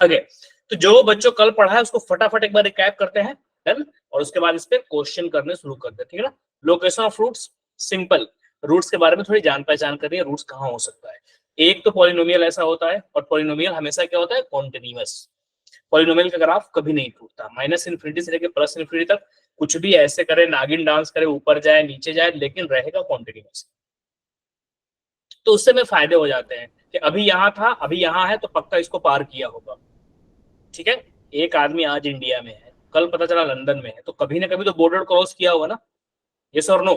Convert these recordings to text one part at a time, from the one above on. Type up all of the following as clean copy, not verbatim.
Okay, तो जो बच्चों कल पढ़ा है उसको फटाफट एक बार रिकैप करते हैं, डन, और उसके बाद इस पे क्वेश्चन करने शुरू करते हैं, ठीक है ना। Location of roots, simple, roots के बारे में थोड़ी जान पहचान करनी है, रूट्स कहाँ हो सकता है। एक तो पॉलिनोमियल ऐसा होता है, और पॉलिनोमियल हमेशा क्या होता है, कॉन्टिन्यूअस। पॉलिनोमियल का ग्राफ कभी नहीं टूटता, माइनस इन्फिनिटी से लेकर प्लस इन्फिनिटी तक कुछ भी ऐसे करे, नागिन डांस करे, ऊपर जाए नीचे जाए, लेकिन रहेगा कॉन्टिन्यूअस। तो उससे में फायदे हो जाते हैं कि अभी यहां था, अभी यहां है, तो पक्का इसको पार किया होगा, ठीक है। एक आदमी आज इंडिया में है, कल पता चला लंदन में है, तो कभी ना कभी तो बॉर्डर क्रॉस किया होगा ना, यस और नो।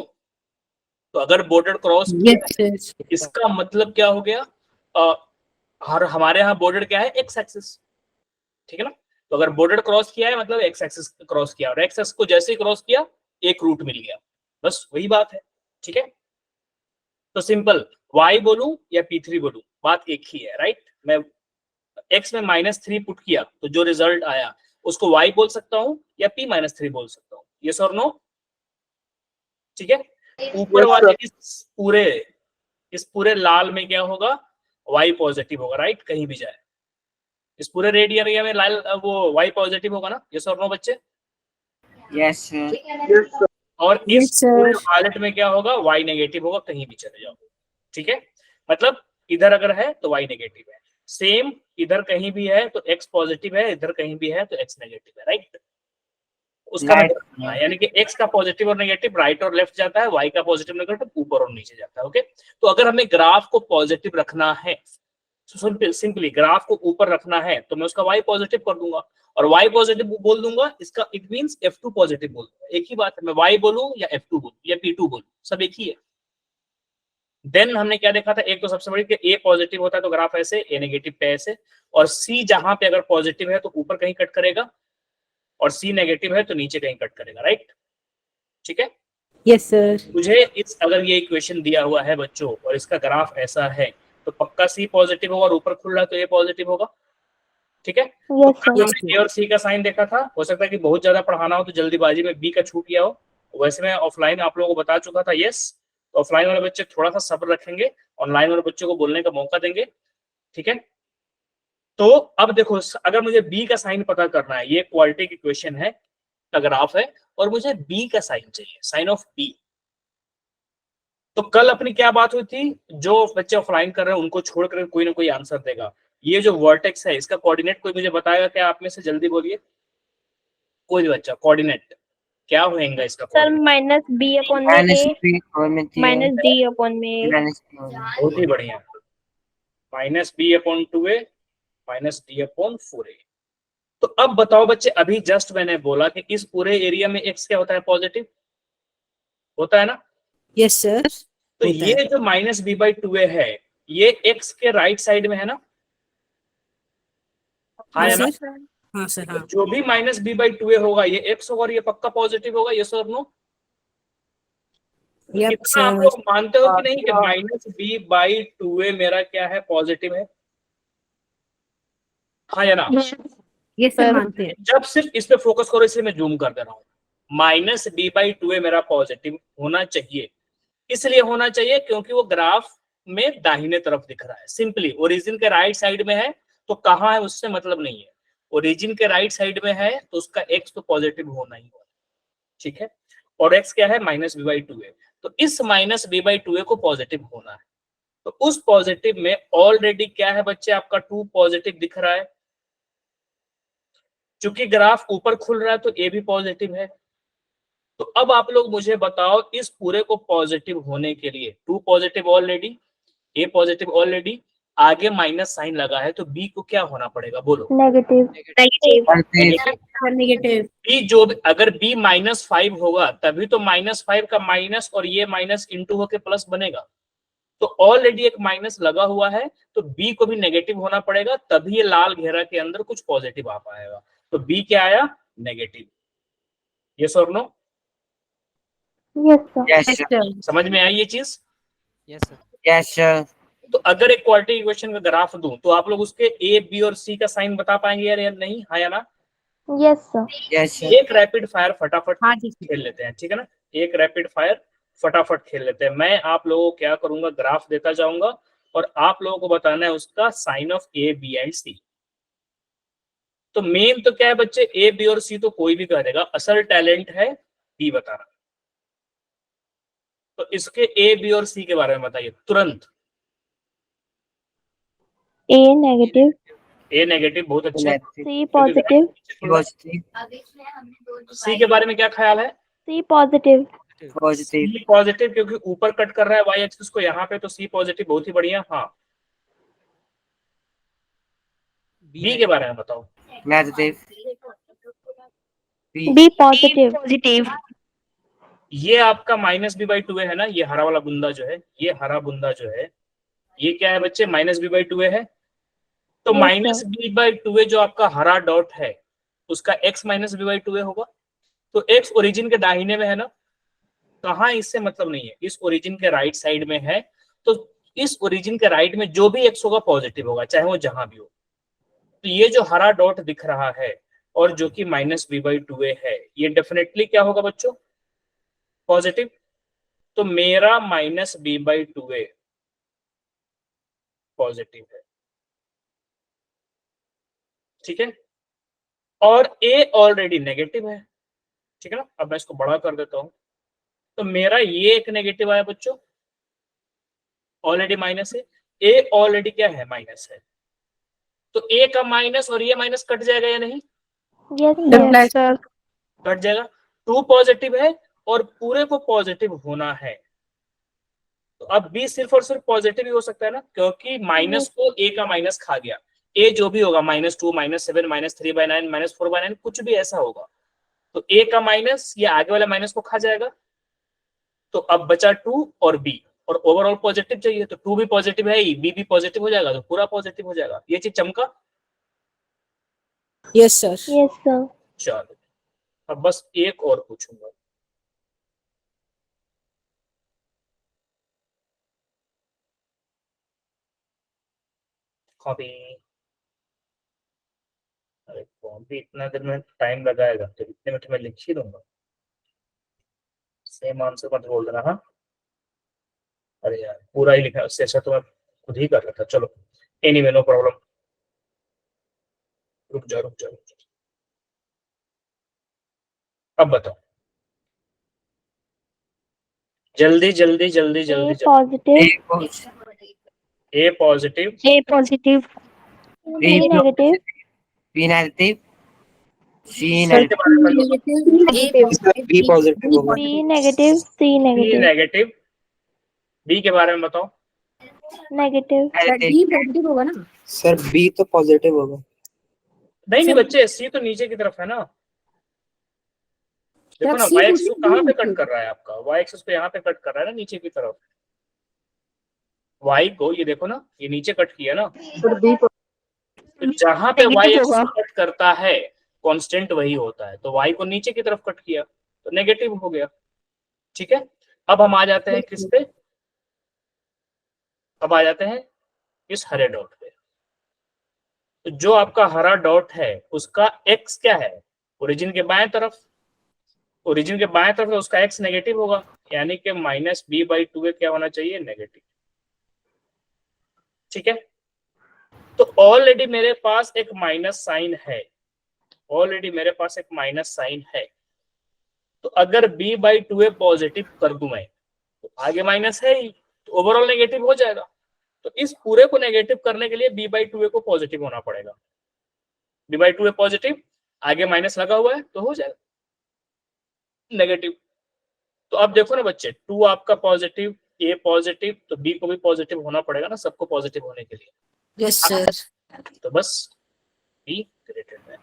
तो अगर बॉर्डर क्रॉस किया, इसका मतलब क्या हो गया, हर हमारे यहाँ बॉर्डर क्या है, एक्स एक्सिस, ठीक है ना। तो अगर बॉर्डर क्रॉस किया है मतलब एक्स एक्सिस क्रॉस किया, और एक्स एक्सिस को जैसे ही क्रॉस किया एक रूट मिल गया, बस वही बात है, ठीक है। तो सिंपल, y बोलूं या p3 बोलूं, बात एक ही है, राइट। मैं x में -3 पुट किया तो जो रिजल्ट आया उसको y बोल सकता हूं या p-3 बोल सकता हूं, यस और नो, ठीक है। ऊपर वाले इस पूरे लाल में क्या होगा, y पॉजिटिव होगा, राइट, कहीं भी जाए। इस पूरे रेड एरिया में लाल वो y पॉजिटिव होगा ना, यस और नो बच्चे, यस सर। और इस पूरे वालेट में क्या होगा, y नेगेटिव होगा, कहीं भी चले जाओ, ठीक है। मतलब इधर अगर है तो y नेगेटिव है, सेम इधर कहीं भी है तो x पॉजिटिव है, इधर कहीं भी है तो x नेगेटिव है, राइट। उसका मतलब यानी कि x का पॉजिटिव और नेगेटिव राइट और लेफ्ट जाता है, y का पॉजिटिव नेगेटिव ऊपर और नीचे जाता है, ओके। तो अगर हमें ग्राफ को पॉजिटिव रखना है, सिंपली ग्राफ को ऊपर रखना है, तो मैं उसका y पॉजिटिव कर दूंगा, और y पॉजिटिव बोल दूंगा, इसका इट मींस f2 पॉजिटिव बोल दूंगा, एक ही बात है, मैं y बोलूं या f2 बोलूं या p2 बोलूं, सब एक ही है। देन हमने क्या देखा था, एक तो सबसे बड़ी कि a पॉजिटिव होता है तो ग्राफ ऐसे, a नेगेटिव पे ऐसे, और c जहां पे अगर पॉजिटिव है तो ऊपर कहीं कट करेगा, और c नेगेटिव है तो नीचे कहीं कट करेगा, राइट, ठीक है। Yes sir. मुझे इस अगर ये इक्वेशन दिया हुआ है बच्चों और इसका ग्राफ ऐसा है, तो पक्का c पॉजिटिव होगा, और ऊपर खुल रहा है तो a पॉजिटिव होगा, ठीक है। तो हमने a और c का साइन देखा था, हो सकता है कि बहुत ज्यादा पढ़ाना हो तो जल्दीबाजी में b का छूट गया हो, वैसे मैं ऑफलाइन आप लोगों को बता चुका था, यस। तो ऑफलाइन वाले बच्चे थोड़ा सा सब्र रखेंगे, ऑनलाइन वाले बच्चों को बोलने का मौका देंगे, ठीक है। तो अब देखो, अगर मुझे b का साइन पता करना है, ये क्वालिटी की क्वेश्चन है, ग्राफ है, और मुझे b का साइन चाहिए, साइन ऑफ b। तो कल अपनी क्या बात हुई थी, जो बच्चे ऑफलाइन कर रहे हैं उनको छोड़कर कोई ना कोई आंसर देगा। ये जो वर्टेक्स है इसका कोऑर्डिनेट कोई मुझे बताएगा क्या, आप में से जल्दी बोलिए, कोई भी बच्चा, कोऑर्डिनेट क्या होएगा इसका सर कोऑर्डिनेट? -b/a बहुत ही बढ़िया, -b/2a -d/4a। तो अब बताओ बच्चे, अभी जस्ट मैंने बोला कि इस पूरे एरिया में x क्या होता है, पॉजिटिव होता है ना, यस सर। तो ये जो -b/2a है ये x के राइट साइड में है ना, हाँ या ना, हाँ सर। हाँ जो भी -b/2a होगा ये x होगा, और ये पक्का पॉजिटिव होगा, यस और नो। इतना आप लोग मानते हो कि नहीं कि -b/2a मेरा क्या है, पॉजिटिव है, हाँ या ना। ये सर मानते हैं। जब सिर्फ इस पे फोकस करो, इसलिए मैं जूम कर दे रहा हूँ, -b/2a मेरा पॉजिटिव होना चाहिए, इसलिए होना चाहिए क्योंकि वो ग्राफ में दाहिने तरफ दिख रहा है, सिंपली ओरिजिन के राइट साइड में है तो कहाँ है उससे मतलब नहीं है, ओरिजिन के राइट साइड में है तो उसका x तो पॉजिटिव होना ही होगा, ठीक है। और x क्या है, -b/2a, तो इस -b/2a को पॉजिटिव होना है, तो उस पॉजिटिव में ऑलरेडी क्या है बच्चे, आपका 2 पॉजिटिव दिख रहा है, चूंकि ग्राफ ऊपर खुल रहा है तो a भी पॉजिटिव है। तो अब आप लोग मुझे बताओ, इस पूरे को पॉजिटिव होने के लिए 2 positive already, a positive already, आगे माइनस साइन लगा है, तो b को क्या होना पड़ेगा, बोलो, नेगेटिव। b जो अगर b -5 होगा तभी तो -5 का माइनस और ये माइनस इंटू होके प्लस बनेगा, तो ऑलरेडी एक माइनस लगा हुआ है, तो b को भी नेगेटिव होना पड़ेगा, तभी ये लाल घेरा के अंदर कुछ पॉजिटिव आ पाएगा, तो b क्या आया, नेगेटिव, यस और नो, यस सर। समझ में आई ये चीज, यस सर। तो अगर एक क्वालिटी इक्वेशन का ग्राफ दूं तो आप लोग उसके ए बी और सी का साइन बता पाएंगे यार, या नहीं, हाँ या ना। Yes sir. Yes sir. एक रैपिड फायर फटाफट खेल लेते हैं, ठीक है ना, एक रैपिड फायर फटाफट खेल लेते हैं। मैं आप लोगों को क्या करूंगा, ग्राफ देता जाऊंगा और आप लोगों को बताना है उसका sign of a b and c, तो मेन तो क्या है बच्चे, ए बी और सी तो कोई भी कह देगा, असल टैलेंट है बी बताना। तो इसके ए बी और सी के बारे में बताइए तुरंत। A negative, ए नेगेटिव, बहुत अच्छे। C positive, सी के बारे में क्या ख्याल है? C positive, सी पॉजिटिव, क्योंकि ऊपर कट कर रहा है वाई एक्सिस को यहाँ पे, तो सी पॉजिटिव, बहुत ही बढ़िया। हाँ, बी के बारे में बताओ। नेगेटिव, B positive, ये आपका -b/2 है ना, ये हरा वाला बुंदा जो है, ये हरा बुंदा जो है, ये क्या है बच्चे, -b/2 है। तो Yes, sir. -b/2 जो आपका हरा डॉट है, उसका x -b/2 होगा। तो x ओरिजिन के दाहिने में है ना, कहाँ इससे मतलब नहीं है, इस ओरिजिन के राइट साइड में है। तो इस ओरिजिन के राइट में जो भी x होगा पॉजिटिव होगा, चाहे वो जहां भी हो। तो ये जो हरा डॉट दिख रहा है और जो कि -b/2 है, ये डेफिनेटली क्या होगा बच्चों, पॉजिटिव। तो मेरा -b/2 पॉजिटिव है, ठीक है। और a ऑलरेडी नेगेटिव है, ठीक है ना। अब मैं इसको बड़ा कर देता हूं, तो मेरा ये एक नेगेटिव आया बच्चों, ऑलरेडी माइनस है। a ऑलरेडी क्या है, माइनस है। तो a का माइनस और ये माइनस कट जाएगा या नहीं? Yes, sir. कट जाएगा। 2 पॉजिटिव है और पूरे को पॉजिटिव होना है। तो अब b सिर्फ और सिर्फ पॉजिटिव ही हो सकता है ना, क्योंकि माइनस को a का माइनस खा गया। a जो भी होगा, -2, -7, -3/9, -4/9, कुछ भी ऐसा होगा, तो a का माइनस ये आगे वाले माइनस को खा जाएगा। तो अब बचा 2 और b, और ओवरऑल पॉजिटिव चाहिए, तो 2 भी पॉजिटिव है, b भी पॉजिटिव हो जाएगा, तो पूरा पॉजिटिव हो जाएगा। ये चीज चमका? Yes, sir. Yes, sir. चलो, अब बस एक और पूछूंगा। कॉपी। अरे कौन भी इतना देर में टाइम लगाएगा, तो इतने मिनट में लिख ही दूंगा। सेम आंसर मत बोल देना। हाँ, अरे यार पूरा ही लिखा, उससे अच्छा तो मैं खुद ही कर रहा था। चलो, एनीवे, नो प्रॉब्लम। रुक जाओ रुक जाओ रुक जाओ। अब बताओ, जल्दी जल्दी जल्दी A जल्दी जल्दी। positive, A positive, A positive, B negative, B negative, C sir negative, के बारे में बताओ। बी पॉजिटिव होगा। B negative, C B negative, negative, B के बारे में बताओ। negative, पॉजिटिव होगा ना सर, बी तो पॉजिटिव होगा। नहीं नहीं बच्चे, सी तो नीचे की तरफ है ना। देखो ना, वाई एक्सिस को कहाँ पे कट कर रहा है आपका, वाई एक्सिस को यहाँ पे कट कर रहा है ना, नीचे की तरफ। वाई को ये देखो ना, ये नीचे कट किया ना, तो जहां पे वाई एक्सिस कट करता है कांस्टेंट वही होता है। तो वाई को नीचे की तरफ कट किया तो नेगेटिव हो गया, ठीक है। अब हम आ जाते हैं किस पे, अब आ जाते हैं इस हरे डॉट पे। तो जो आपका हरा डॉट है उसका x क्या है, ओरिजिन के बाएं तरफ। ओरिजिन के बाएं तरफ, तो उसका x नेगेटिव होगा, यानी कि -b/2 क्या होना चाहिए, नेगेटिव, ठीक है। तो ऑलरेडी मेरे पास एक माइनस साइन है, ऑलरेडी मेरे पास एक माइनस साइन है। तो अगर b/2 पॉजिटिव कर दूं मैं, तो आगे माइनस है ही, तो ओवरऑल नेगेटिव हो जाएगा। तो इस पूरे को नेगेटिव करने के लिए b/2 को पॉजिटिव होना पड़ेगा। b/2 पॉजिटिव, आगे माइनस लगा हुआ है, तो हो जाएगा नेगेटिव। तो अब देखो ना बच्चे, 2 आपका पॉजिटिव, a पॉजिटिव, तो b को भी पॉजिटिव होना पड़ेगा ना, सबको पॉजिटिव होने के लिए। Yes, sir. तो बस b ग्रेटर देन।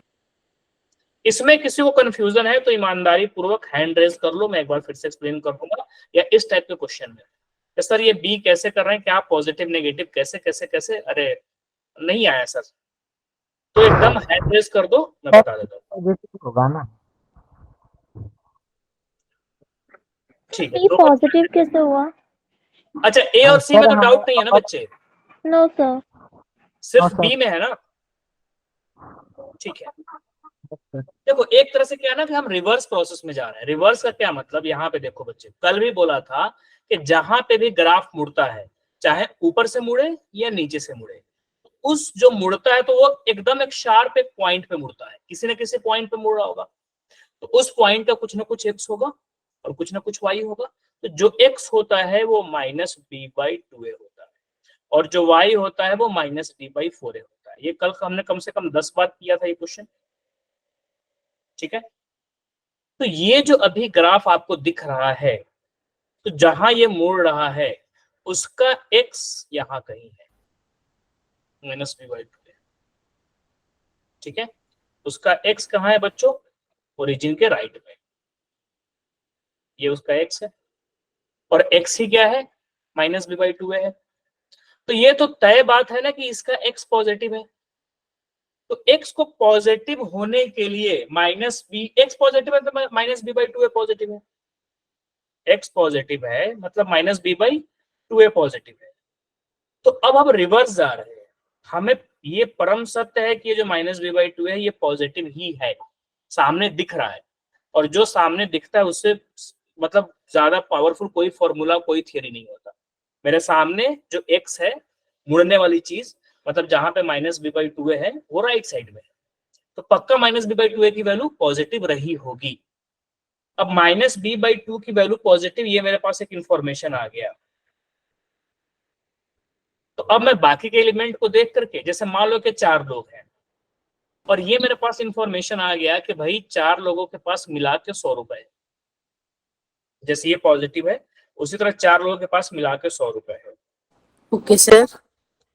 इसमें किसी को कंफ्यूजन है तो ईमानदारी पूर्वक हैंड रेज कर लो, मैं एक बार फिर से एक्सप्लेन कर दूंगा। या इस टाइप के क्वेश्चन में तो सर ये बी कैसे कर रहे हैं, क्या पॉजिटिव नेगेटिव कैसे कैसे कैसे, अरे नहीं आया सर, तो एकदम हैंड रेज कर दो, मैं बता देता हूँ। पॉजिटिव होगा ना। ठीक है, C positive कैसे हुआ? अच्छा, ए और सी में तो डाउट नहीं है ना बच्चे, No, sir. सिर्फ बी में है ना, ठीक है। देखो एक तरह से क्या है ना कि हम रिवर्स प्रोसेस में जा रहे हैं। रिवर्स का क्या मतलब, यहाँ पे देखो बच्चे, कल भी बोला था कि जहां पे भी ग्राफ मुड़ता है, चाहे ऊपर से मुड़े या नीचे से मुड़े, उस जो मुड़ता है तो वो एकदम एक शार्प एक पॉइंट पे मुड़ता है, किसी न किसी पॉइंट पे मुड़ रहा होगा, तो उस पॉइंट का कुछ ना कुछ एक्स होगा और कुछ ना कुछ वाई होगा। तो जो एक्स होता है वो माइनस बी बाई टू ए होता है और जो वाई होता है वो माइनस डी बाई फोर ए होता है। ये कल हमने कम से कम 10 बार किया था ये क्वेश्चन, ठीक है। तो ये जो अभी ग्राफ आपको दिख रहा है, तो जहां ये मुड़ रहा है उसका एक्स यहां कहीं है, माइनस बी बाई टू है, ठीक है। उसका एक्स कहाँ है बच्चों? ओरिजिन के राइट में, ये उसका एक्स है और एक्स ही क्या है? माइनस बी बाई टू है। तो ये तो तय बात है ना कि इसका एक्स पॉजिटिव है। तो एक्स को पॉजिटिव होने के लिए माइनस बी, एक्स पॉजिटिव है तो minus b by two a positive है, एक्स पॉजिटिव है मतलब minus b by two a positive है। तो अब हम रिवर्स जा रहे हैं, हमें ये परम सत्य है कि ये जो माइनस बी बाई टू है ये पॉजिटिव ही है, सामने दिख रहा है। और जो सामने दिखता है उससे मतलब ज्यादा पावरफुल कोई फॉर्मूला कोई थियरी नहीं होता। मेरे सामने जो एक्स है, मुड़ने वाली चीज, मतलब जहां पे माइनस बी बाई टू है वो राइट साइड में है, तो पक्का माइनस बी बाई टू की वैल्यू पॉजिटिव रही होगी। अब माइनस बी बाई टू की वैल्यू पॉजिटिव, ये मेरे पास एक इंफॉर्मेशन आ गया। तो अब मैं बाकी के एलिमेंट को देख करके, जैसे मान लो कि 4 लोग हैं और ये मेरे पास इंफॉर्मेशन आ गया कि भाई 4 लोगों के पास मिला के 100 रुपए है, जैसे ये पॉजिटिव है उसी तरह 4 लोगों के पास मिला के 100 रुपए है, ओके सर।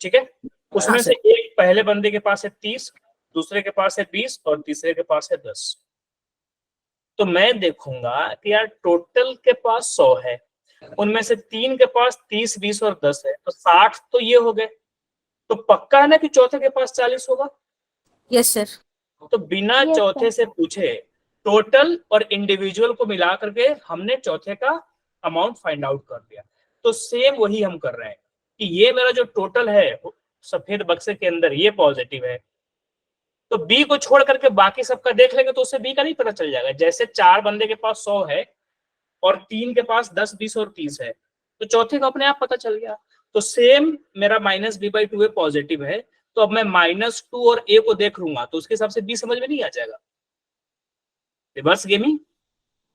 ठीक है। उसमें से एक पहले बंदे के पास है 30, दूसरे के पास है 20 और तीसरे के पास है 10। तो मैं देखूंगा कि यार टोटल के पास 100 है, उनमें से 3 के पास 30, 20 और 10 है, तो 60 तो ये हो गए। तो पक्का है ना कि चौथे के पास 40 होगा। Yes sir. तो बिना Yes, चौथे sir. से पूछे टोटल और इंडिविजुअल को मिला करके हमने चौथे का अमाउंट फाइंड आउट कर दिया। तो सेम वही हम कर रहे हैं कि ये मेरा जो टोटल है सफेद बक्से के अंदर ये पॉजिटिव है, तो बी को छोड़ करके बाकी सबका देख लेंगे तो उससे बी का नहीं पता चल जाएगा। जैसे 4 बंदे के पास 100 है और 3 के पास 10, 20 और 30 है, तो चौथे का अपने आप पता चल गया। तो सेम मेरा minus b by two a positive है, तो अब मैं माइनस टू और ए को देख लूंगा तो उसके हिसाब से बी समझ में नहीं आ जाएगा। Reverse gaming.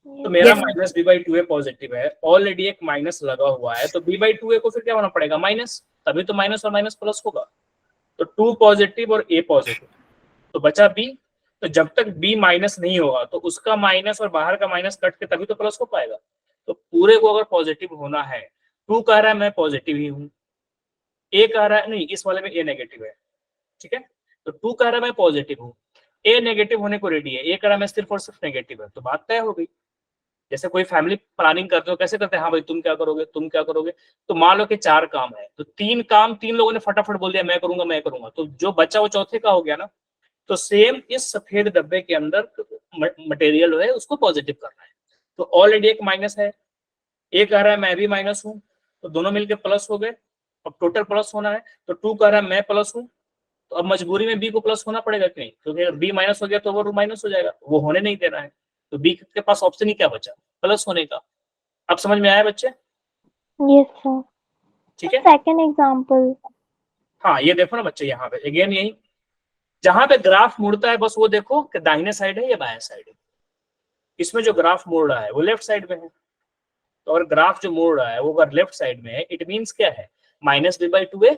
तो Yes. मेरा Yes. Minus b by two a positive है, ऑलरेडी एक माइनस लगा हुआ है, तो बी बाई टू ए को फिर क्या होना पड़ेगा? माइनस, तभी तो माइनस और माइनस प्लस होगा। तो 2 पॉजिटिव और ए पॉजिटिव, तो बचा बी। तो जब तक बी माइनस नहीं होगा तो उसका माइनस और बाहर का माइनस कट के तभी तो प्लस हो पाएगा। तो पूरे को अगर पॉजिटिव होना है, 2 कह रहा है मैं पॉजिटिव ही हूँ, ए कह रहा है नहीं, इस वाले में ए नेगेटिव है, ठीक है। तो 2 कह रहा है मैं पॉजिटिव हूँ, ए नेगेटिव होने को रेडी है, ए कह रहा है मैं सिर्फ और सिर्फ नेगेटिव है, तो बात तय हो गई। जैसे कोई फैमिली प्लानिंग करते हो, कैसे करते हैं? हाँ भाई तुम क्या करोगे, तुम क्या करोगे। तो मान लो कि 4 काम है, तो 3 काम 3 लोगों ने फटाफट बोल दिया मैं करूंगा मैं करूंगा, तो जो बच्चा वो चौथे का हो गया ना। तो सेम इस सफेद डब्बे के अंदर मटेरियल है उसको पॉजिटिव करना है, तो ऑलरेडी एक माइनस है, ए कह रहा है मैं भी माइनस हूँ, तो दोनों मिलके प्लस हो गए। अब टोटल प्लस होना है, तो 2 कह रहा है मैं प्लस हूँ, तो अब मजबूरी में बी को प्लस होना पड़ेगा कि नहीं, क्योंकि अगर बी माइनस हो गया तो वो माइनस हो जाएगा, वो होने नहीं देना है। तो बी के पास ऑप्शन ही क्या बचा? प्लस होने का। अब समझ में आया बच्चे? Yes, sir. ठीक है। Second example. हाँ ये देखो ना बच्चे, यहाँ पे अगेन यही, जहां पे ग्राफ मुड़ता है बस वो देखो कि दाहिने साइड है या बाएं साइड है। इसमें जो ग्राफ मुड़ रहा है वो लेफ्ट साइड में है, तो अगर ग्राफ जो मुड़ रहा है वो अगर लेफ्ट साइड में है, इट मीन्स क्या है? माइनस बी बाई टू ए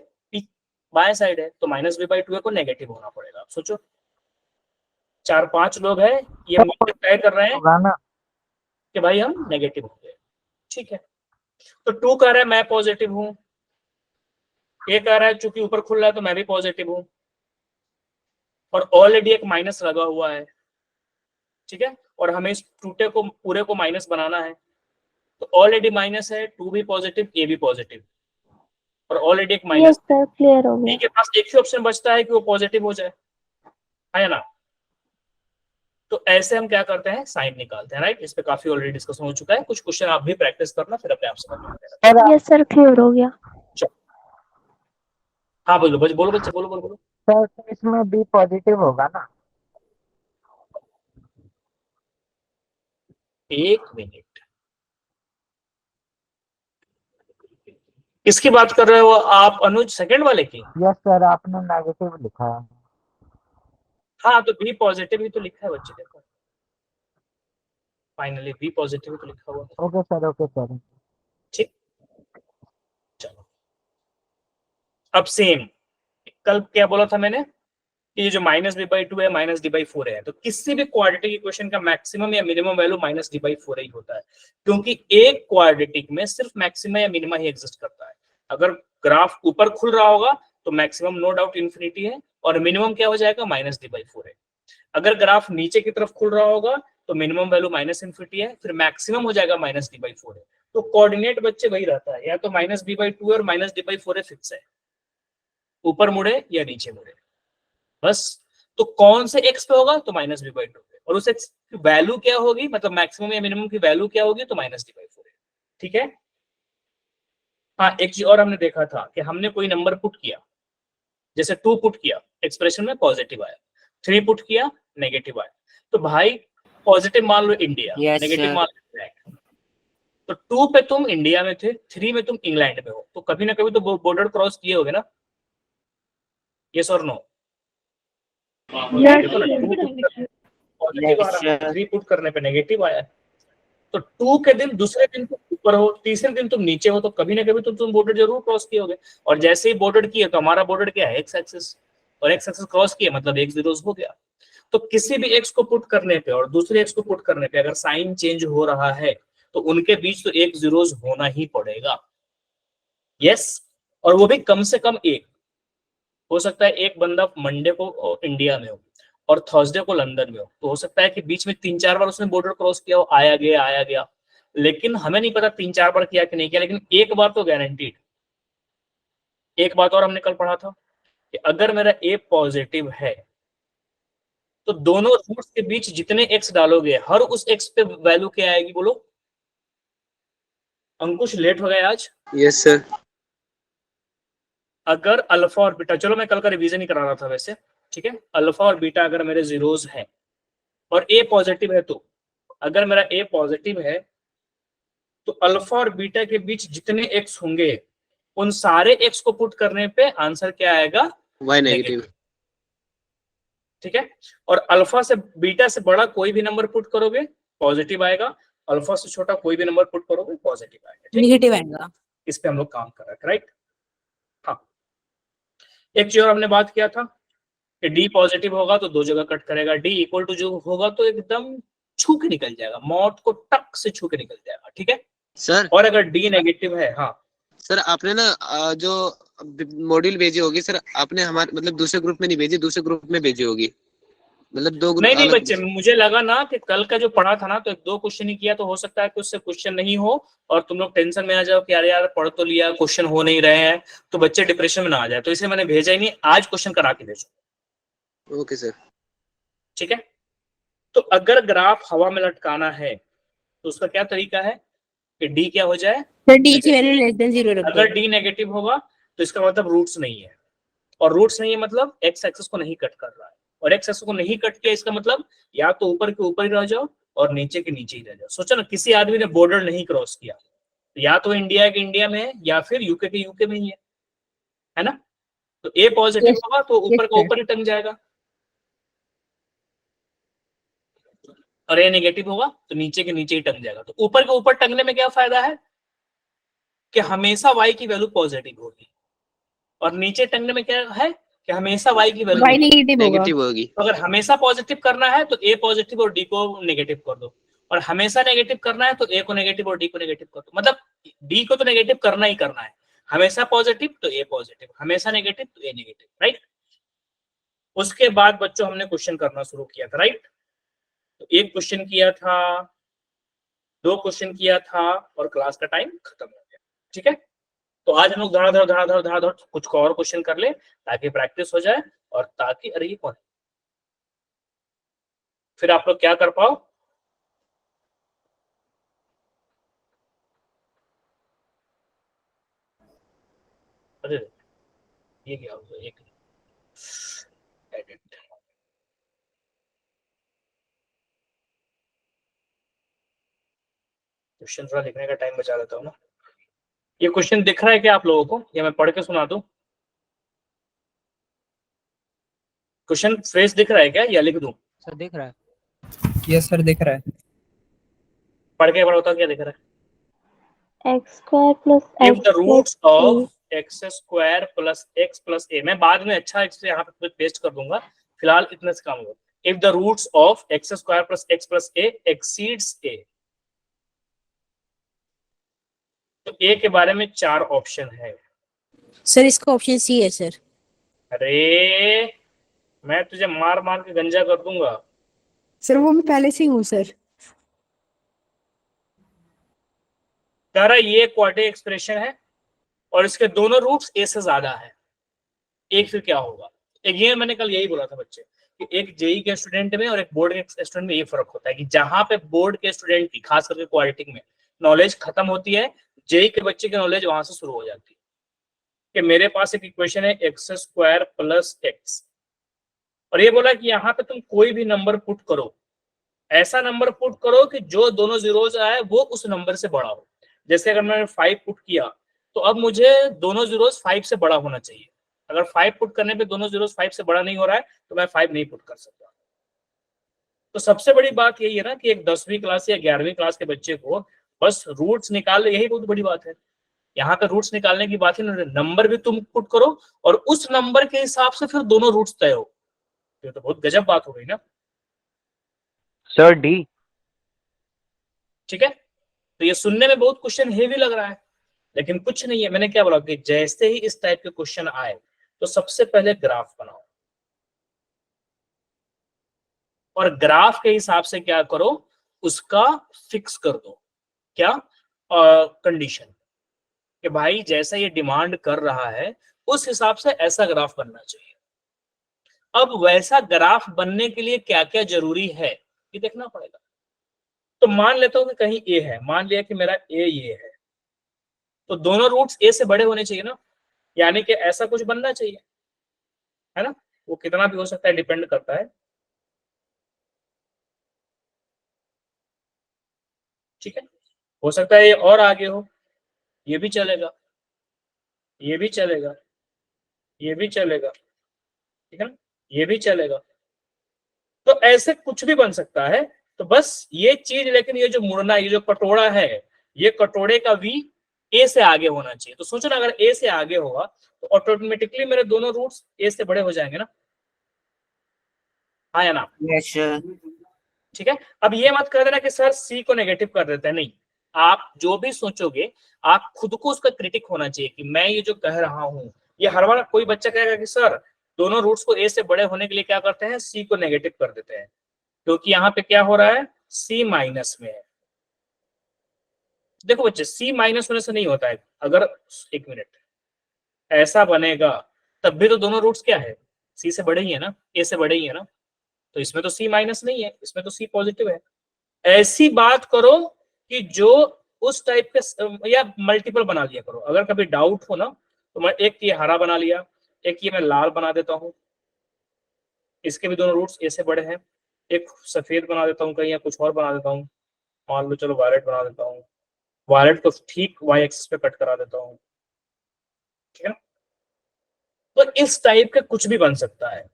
बाएं साइड है, तो माइनस बी बाई टू ए को नेगेटिव होना पड़ेगा। आप सोचो 4-5 लोग हैं, ये मिलकर तय कर रहे हैं होगा ना। कि भाई हम नेगेटिव होंगे, ठीक है। तो 2 कह रहा है मैं पॉजिटिव हूँ, ए कह रहा है चूंकि ऊपर खुल रहा है तो मैं भी पॉजिटिव हूँ, और ऑलरेडी एक माइनस लगा हुआ है, ठीक है। और हमें इस टूटे को पूरे को माइनस बनाना है, तो ऑलरेडी माइनस है, 2 भी पॉजिटिव ए भी पॉजिटिव, और ऑलरेडी एक Yes, माइनस। sir. Clear हो बी गया. के पास एक ही ऑप्शन बचता है कि वो पॉजिटिव हो जाए, है ना। तो ऐसे हम क्या करते हैं? साइन निकालते हैं, राइट। इस पे काफी ऑलरेडी डिस्कशन हो चुका है, कुछ क्वेश्चन आप भी प्रैक्टिस करना फिर अपने आप समझ में आ जाएगा। Sir Yes, sir. Clear हो गया. हाँ बोलो बच्चे, बोलो बच्चे, बोलो बोलो बोलो। सर तो इसमें बी पॉजिटिव होगा ना। एक मिनट, किसकी बात कर रहे हो आप अनुज, सेकंड वाले की? यस सर, आपने नेगेटिव लिखा है। हाँ तो बी पॉजिटिव ही तो लिखा है बच्चे, देखो फाइनली बी पॉजिटिव ही तो लिखा हुआ है। Okay sir, okay sir. ठीक, चलो अब सेम, कल क्या बोला था मैंने कि ये जो -b/2 है -d/4 है, तो किसी भी क्वाड्रेटिक इक्वेशन का मैक्सिमम या मिनिमम वैल्यू -d/4 ही होता है, क्योंकि एक क्वाड्रेटिक में सिर्फ मैक्सिमा या मिनिमा ही एग्जिस्ट करता है। अगर ग्राफ ऊपर खुल रहा होगा तो मैक्सिमम नो डाउट इंफिनिटी है, और मिनिमम क्या हो जाएगा, -d/4 है। अगर ग्राफ नीचे की तरफ खुल रहा होगा तो मिनिमम वैल्यू -इंफिनिटी है, फिर मैक्सिमम हो जाएगा -d/4 है। तो कोऑर्डिनेट बच्चे वही रहता है, या तो -b/2 और -d/4 फिक्स है, ऊपर मुड़े या नीचे मुड़े, बस। तो कौन से x पे होगा, तो -b/2 पे, और उस x की वैल्यू क्या होगी, मतलब मैक्सिमम या मिनिमम की वैल्यू क्या होगी, तो -d/4 है। ठीक है। हाँ एक चीज और हमने देखा था कि हमने कोई नंबर पुट किया, जैसे 2 पुट किया, एक्सप्रेशन में पॉजिटिव आया, 3 पुट किया, नेगेटिव आया। तो भाई पॉजिटिव मान लो इंडिया, Yes, नेगेटिव sir. मान लो इंग्लैंड। तो 2 पे तुम इंडिया में थे, 3 में तुम इंग्लैंड में हो, तो कभी ना कभी तो बॉर्डर क्रॉस किए होगे ना, यस और नो? देखो ना, 2 पॉजिटिव आ Yes, रहा है, sir. 3 पुट करने पे नेगेटिव आया है। तो 2 के दिन दूसरे दिन तुम ऊपर हो, तीसरे दिन तुम नीचे हो, तो कभी ना कभी तो तुम बॉर्डर जरूर क्रॉस किए होगे। और जैसे ही बॉर्डर किए तो हमारा बॉर्डर क्या है, एक्स एक्सिस, और एक्स एक्सिस क्रॉस किए मतलब एक जीरोस हो गया। तो किसी भी एक्स को पुट करने पे और दूसरे एक्स को पुट करने पे अगर साइन चेंज हो रहा है तो उनके बीच तो एक जीरोस होना ही पड़ेगा। यस, और वो भी कम से कम एक। हो सकता है एक बंदा मंडे को इंडिया में हो और थर्सडे को लंदन में हो, तो हो सकता है कि बीच में 3-4 बार उसने बॉर्डर क्रॉस किया हो, आया गया आया गया, लेकिन हमें नहीं पता 3-4 बार किया कि नहीं किया, लेकिन एक बार तो गारंटीड। एक बात और हमने कल पढ़ा था कि अगर मेरा ए पॉजिटिव है तो दोनों रूट्स के बीच जितने एक्स डालोगे हर उस एक्स पे वैल्यू क्या आएगी, बोलो। अंकुश लेट हो गया आज। Yes sir. अगर अल्फा और बीटा, चलो मैं कल का रिवीजन ही करा रहा था वैसे, ठीक है। अल्फा और बीटा अगर मेरे जीरोस हैं और ए पॉजिटिव है, तो अगर मेरा ए पॉजिटिव है तो अल्फा और बीटा के बीच जितने एक्स होंगे उन सारे एक्स को पुट करने पे आंसर क्या आएगा, वाई नेगेटिव। ठीक है। और अल्फा से बीटा से बड़ा कोई भी नंबर पुट करोगे पॉजिटिव आएगा, अल्फा से छोटा कोई भी नंबर पुट करोगे पॉजिटिव आएगा। ठीक, नेगेटिव आएगा। इस पे हम लोग काम कर रहे हैं, राइट। हाँ, एक चीज और हमने बात किया था कि डी पॉजिटिव होगा तो दो जगह कट करेगा, डी इक्वल टू जो होगा तो एकदम छू के निकल जाएगा, मौत को टक से छू के निकल जाएगा, ठीक है। सर और अगर डी नेगेटिव है, हाँ सर आपने ना जो मॉड्यूल भेजी होगी सर, आपने हमारे मतलब दूसरे ग्रुप में नहीं भेजी, दूसरे ग्रुप में भेजी होगी, मतलब दो ग्रुप नहीं नहीं अलग। बच्चे, मुझे लगा ना कि कल का जो पढ़ा था ना तो 1-2 क्वेश्चन ही किया, तो हो सकता है कि उससे क्वेश्चन नहीं हो और तुम लोग टेंशन में आ जाओ कि यार यार पढ़ तो लिया, क्वेश्चन हो नहीं रहे हैं, तो बच्चे डिप्रेशन में ना आ जाए, तो इसलिए मैंने भेजा ही नहीं। आज क्वेश्चन करा के भेजो, ओके सर। ठीक है। तो अगर ग्राफ हवा में लटकाना है तो उसका क्या तरीका है कि डी क्या हो जाए, सर डी की वैल्यू लेस देन 0 रख दो। अगर डी नेगेटिव होगा तो इसका मतलब रूट्स नहीं है, और रूट्स नहीं है मतलब एक्स एक्सिस को नहीं कट कर रहा है, और एक्स एक्सिस को नहीं कट किया इसका मतलब या तो ऊपर के ऊपर ही रह जाओ और नीचे के नीचे ही रह जाओ। सोचो ना, किसी आदमी ने बॉर्डर नहीं क्रॉस किया, या तो इंडिया के इंडिया में है या फिर यूके के यूके में ही है ना। तो ए पॉजिटिव Yes, होगा तो yes, ऊपर का sir. ऊपर ही टंग जाएगा, और ए नेगेटिव होगा तो नीचे के नीचे ही टंग जाएगा। तो ऊपर के ऊपर टंगने में क्या फायदा है कि हमेशा वाई की वैल्यू पॉजिटिव होगी, और नीचे टंगने में क्या है कि हमेशा वाई की वैल्यू Y नेगेटिव होगा। नेगेटिव होगी। तो अगर हमेशा पॉजिटिव करना है तो ए पॉजिटिव और डी को नेगेटिव कर दो, और हमेशा नेगेटिव करना है तो ए को नेगेटिव और डी को नेगेटिव कर दो, मतलब डी को तो नेगेटिव करना ही करना है, हमेशा पॉजिटिव तो ए पॉजिटिव, हमेशा नेगेटिव तो ए नेगेटिव, राइट। उसके बाद बच्चों हमने क्वेश्चन करना शुरू किया था, राइट। तो एक क्वेश्चन किया था, 2 क्वेश्चन किया था, और क्लास का टाइम खत्म हो गया, ठीक है। तो आज हम लोग धड़ाधड़ धड़ाधड़ धड़ाधड़ कुछ और क्वेश्चन कर ले ताकि प्रैक्टिस हो जाए, और ताकि अरे ये कौन है, फिर आप लोग क्या कर पाओ, अरे ये क्या होगा, एक एडिट, क्वेश्चन थोड़ा लिखने का टाइम बचा लेता हूँ ना। ये क्वेश्चन दिख रहा है क्या आप लोगों को, या मैं पढ़ के सुना दूं? क्वेश्चन फ्रेज दिख रहा है क्या या लिख दूं? सर दिख रहा है। यस सर दिख रहा है। पढ़ के एक बार बताओ क्या दिख रहा है। x square plus if x the plus roots a of x square plus x plus a, मैं बाद में अच्छा इसे यहाँ पे पेस्ट कर दूंगा, फिलहाल इतने से काम होगा। If the roots of x square plus x plus a exceeds a, तो ए के बारे में 4 ऑप्शन है। सर इसका ऑप्शन सी है सर। अरे मैं तुझे मार मार के गंजा कर दूंगा। सर वो मैं पहले से ही हूँ सर। कह रहा ये क्वाड्रेटिक एक्सप्रेशन है और इसके दोनों रूट्स ए से ज्यादा है, एक फिर क्या होगा? एक ये मैंने कल यही बोला था बच्चे कि एक जेई के स्टूडेंट में और एक बोर्ड के स्टूडेंट में ये फर्क होता है कि जहां पे बोर्ड के स्टूडेंट की खास करके क्वाड्रेटिक में नॉलेज खत्म होती है, जेई के बच्चे की नॉलेज वहां से शुरू हो जाती है। कि मेरे पास एक इक्वेशन है एक्स स्क्वायर प्लस एक्स, और ये बोला कि यहाँ पे तुम कोई भी नंबर पुट करो, ऐसा नंबर पुट करो कि जो दोनों जीरोज आए वो उस नंबर से बड़ा हो। जैसे अगर मैंने 5 पुट किया तो अब मुझे दोनों जीरोज 5 से बड़ा होना चाहिए। अगर 5 पुट करने पे दोनों जीरोज 5 से बड़ा नहीं हो रहा है तो मैं 5 नहीं पुट कर सकता। तो सबसे बड़ी बात यही है ना कि एक 10वीं क्लास या 11वीं क्लास के बच्चे को बस रूट्स निकाल, यही बहुत बड़ी बात है। यहाँ पे रूट्स निकालने की बात है, नंबर भी तुम पुट करो और उस नंबर के हिसाब से फिर दोनों रूट्स तय हो। ये तो बहुत गजब बात हो गई ना सर डी। ठीक है, तो ये सुनने में बहुत क्वेश्चन हेवी लग रहा है, लेकिन कुछ नहीं है। मैंने क्या बोला कि जैसे ही इस टाइप के क्वेश्चन आए तो सबसे पहले ग्राफ बनाओ, और ग्राफ के हिसाब से क्या करो, उसका फिक्स कर दो क्या कंडीशन कि भाई जैसा ये डिमांड कर रहा है उस हिसाब से ऐसा ग्राफ बनना चाहिए। अब वैसा ग्राफ बनने के लिए क्या क्या जरूरी है ये देखना पड़ेगा। तो मान लेता हूं कि कहीं ए है, मान लिया कि मेरा ए ये है, तो दोनों रूट्स ए से बड़े होने चाहिए ना, यानी कि ऐसा कुछ बनना चाहिए, है ना। वो कितना भी हो सकता है, डिपेंड करता है, ठीक है। हो सकता है ये और आगे हो, ये भी चलेगा, ये भी चलेगा, ये भी चलेगा, ठीक है ना, ये भी चलेगा। तो ऐसे कुछ भी बन सकता है। तो बस ये चीज, लेकिन ये जो मुड़ना, ये जो कटोरा है, ये कटोरे का वी ए से आगे होना चाहिए। तो सोचो ना, अगर ए से आगे होगा तो ऑटोमेटिकली मेरे दोनों रूट्स ए से बड़े हो जाएंगे ना, हाँ या ना? Yes sir. ठीक है। अब ये मत कर देना कि सर सी को नेगेटिव कर देते हैं, नहीं। आप जो भी सोचोगे आप खुद को उसका क्रिटिक होना चाहिए कि मैं ये जो कह रहा हूं, ये हर बार कोई बच्चा कहेगा कि सर दोनों रूट्स को ए से बड़े होने के लिए क्या करते हैं, सी को नेगेटिव कर देते हैं, क्योंकि यहाँ पे क्या हो रहा है, सी माइनस में है। देखो बच्चे, सी माइनस होने से नहीं होता है। अगर एक मिनट ऐसा बनेगा तब भी तो दोनों रूट्स क्या है, सी से बड़े ही है ना, ए से बड़े ही है ना। तो इसमें तो सी माइनस नहीं है, इसमें तो सी पॉजिटिव है। ऐसी बात करो कि जो उस टाइप के, या मल्टीपल बना लिया करो। अगर कभी डाउट हो ना तो मैं एक ये हरा बना लिया, एक ये मैं लाल बना देता हूँ, इसके भी दोनों रूट्स ए से बड़े हैं। एक सफेद बना देता हूँ कहीं, या कुछ और बना देता हूँ, मान लो चलो वायलेट बना देता हूँ, वायलेट को ठीक वाई एक्सिस पे कट करा देता हूँ, ठीक है ना। तो इस टाइप के कुछ भी बन सकता है।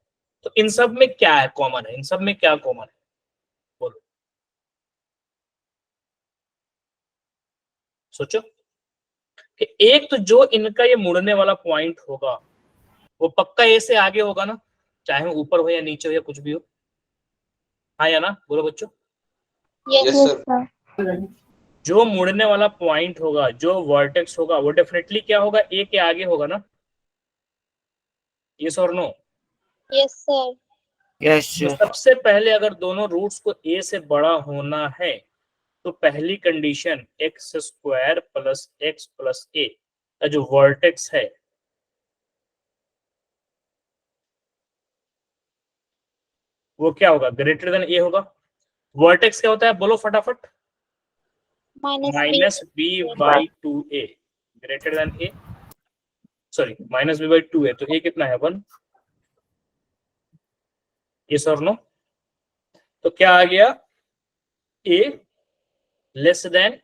तो इन सब में क्या है कॉमन है, इन सब में क्या कॉमन है, बोलो सोचो। कि एक तो जो इनका ये मुड़ने वाला पॉइंट होगा वो पक्का ए से आगे होगा ना, चाहे वो ऊपर हो या नीचे हो या कुछ भी हो, हाँ या ना, बोलो बच्चों। Yes yes sir. sir जो मुड़ने वाला पॉइंट होगा, जो वर्टेक्स होगा, वो डेफिनेटली क्या होगा, ए के आगे होगा ना, यस और नो? yes sir यस तो सर। सबसे पहले अगर दोनों रूट्स को ए से बड़ा होना है तो पहली condition x square plus x plus a का जो वर्टेक्स है वो क्या होगा, ग्रेटर देन ए होगा। वर्टेक्स क्या होता है बोलो फटाफट, minus b by two a, greater than a, sorry minus b by two a, तो ए कितना है 1, यस और नो? तो क्या आ गया, ए लेस देन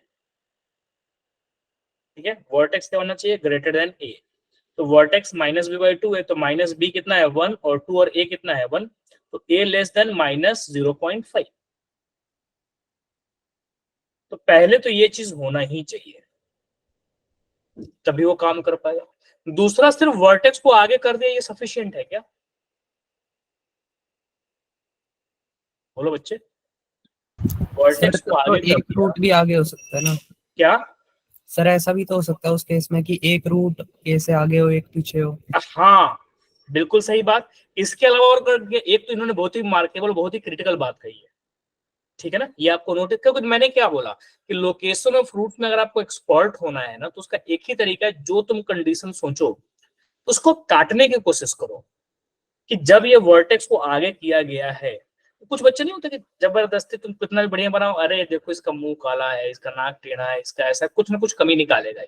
ठीक है, वर्टेक्स क्या होना चाहिए, ग्रेटर देन ए। तो वर्टेक्स माइनस बी बाई 2 है, तो माइनस बी कितना है 1 और 2 और ए कितना है 1, तो ए लेस देन माइनस 0.5। तो पहले तो ये चीज होना ही चाहिए, तभी वो काम कर पाएगा। दूसरा, सिर्फ वर्टेक्स को आगे कर दिया ये सफिशिएंट है क्या, बोलो बच्चे, वर्टेक्स को आगे कर एक दिया, रूट भी आगे हो सकता है ना क्या? सर? ऐसा भी तो हो सकता है उस केस में कि एक रूट ए से आगे हो एक पीछे हो। हाँ बिल्कुल सही बात। इसके अलावा और एक तो इन्होंने बहुत ही मार्केबल, बहुत ही क्रिटिकल बात कही है, ठीक है ना, ये आपको नोटिस, क्योंकि मैंने क्या बोला कि लोकेशन ऑफ रूट्स में अगर आपको एक्सपर्ट होना है ना, तो उसका एक ही तरीका है, जो तुम कंडीशन सोचो उसको काटने की कोशिश करो। कि जब ये वर्टेक्स को आगे किया गया है, तो कुछ बच्चे नहीं होते कि जबरदस्ती तुम कितना भी बढ़िया बनाओ, अरे देखो इसका मुंह काला है, इसका नाक टेढ़ा है, इसका ऐसा, कुछ ना कुछ कमी निकालेगा।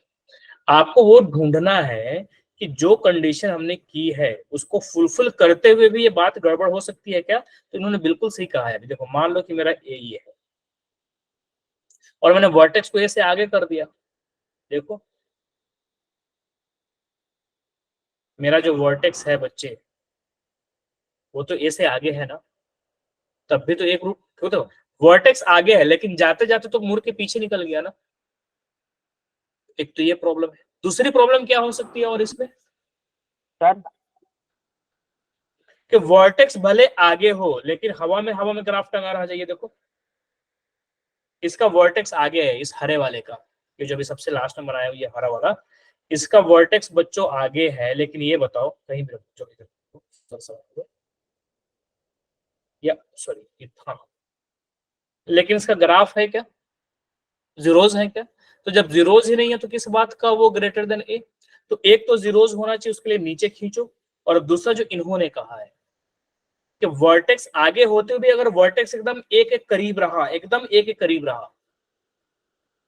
आपको वो ढूंढना है कि जो कंडीशन हमने की है उसको फुलफिल करते हुए भी ये बात गड़बड़ हो सकती है क्या। तो इन्होंने बिल्कुल सही कहा है। देखो मान लो कि मेरा ए ये है और मैंने वर्टेक्स को ए से आगे कर दिया, देखो मेरा जो वर्टेक्स है बच्चे वो तो ए से आगे है ना, तब भी तो एक रूट, क्यों, तो वर्टेक्स आगे है लेकिन जाते जाते तो मुड़ के पीछे निकल गया ना। एक तो ये प्रॉब्लम है। दूसरी प्रॉब्लम क्या हो सकती है और इसमें सर कि वर्टेक्स भले आगे हो लेकिन हवा में ग्राफ टंगा रहा है। ये देखो इसका वर्टेक्स आगे है, इस हरे वाले का, ये जो भी सबसे लास्ट में बनाया ये हरा वाला, इसका वर्टेक्स बच्चों आगे है, लेकिन ये बताओ कहीं भी बच्चों या सॉरी हाँ, लेकिन इसका ग्राफ है क्या, जीरोज है क्या? तो जब जीरोज ही नहीं है तो किस बात का वो ग्रेटर देन ए। तो एक तो जीरोज होना चाहिए, उसके लिए नीचे खींचो। और दूसरा जो इन्होंने कहा है कि वर्टेक्स आगे होते हुए भी अगर वर्टेक्स एकदम एक एक करीब रहा, एकदम एक एक करीब रहा,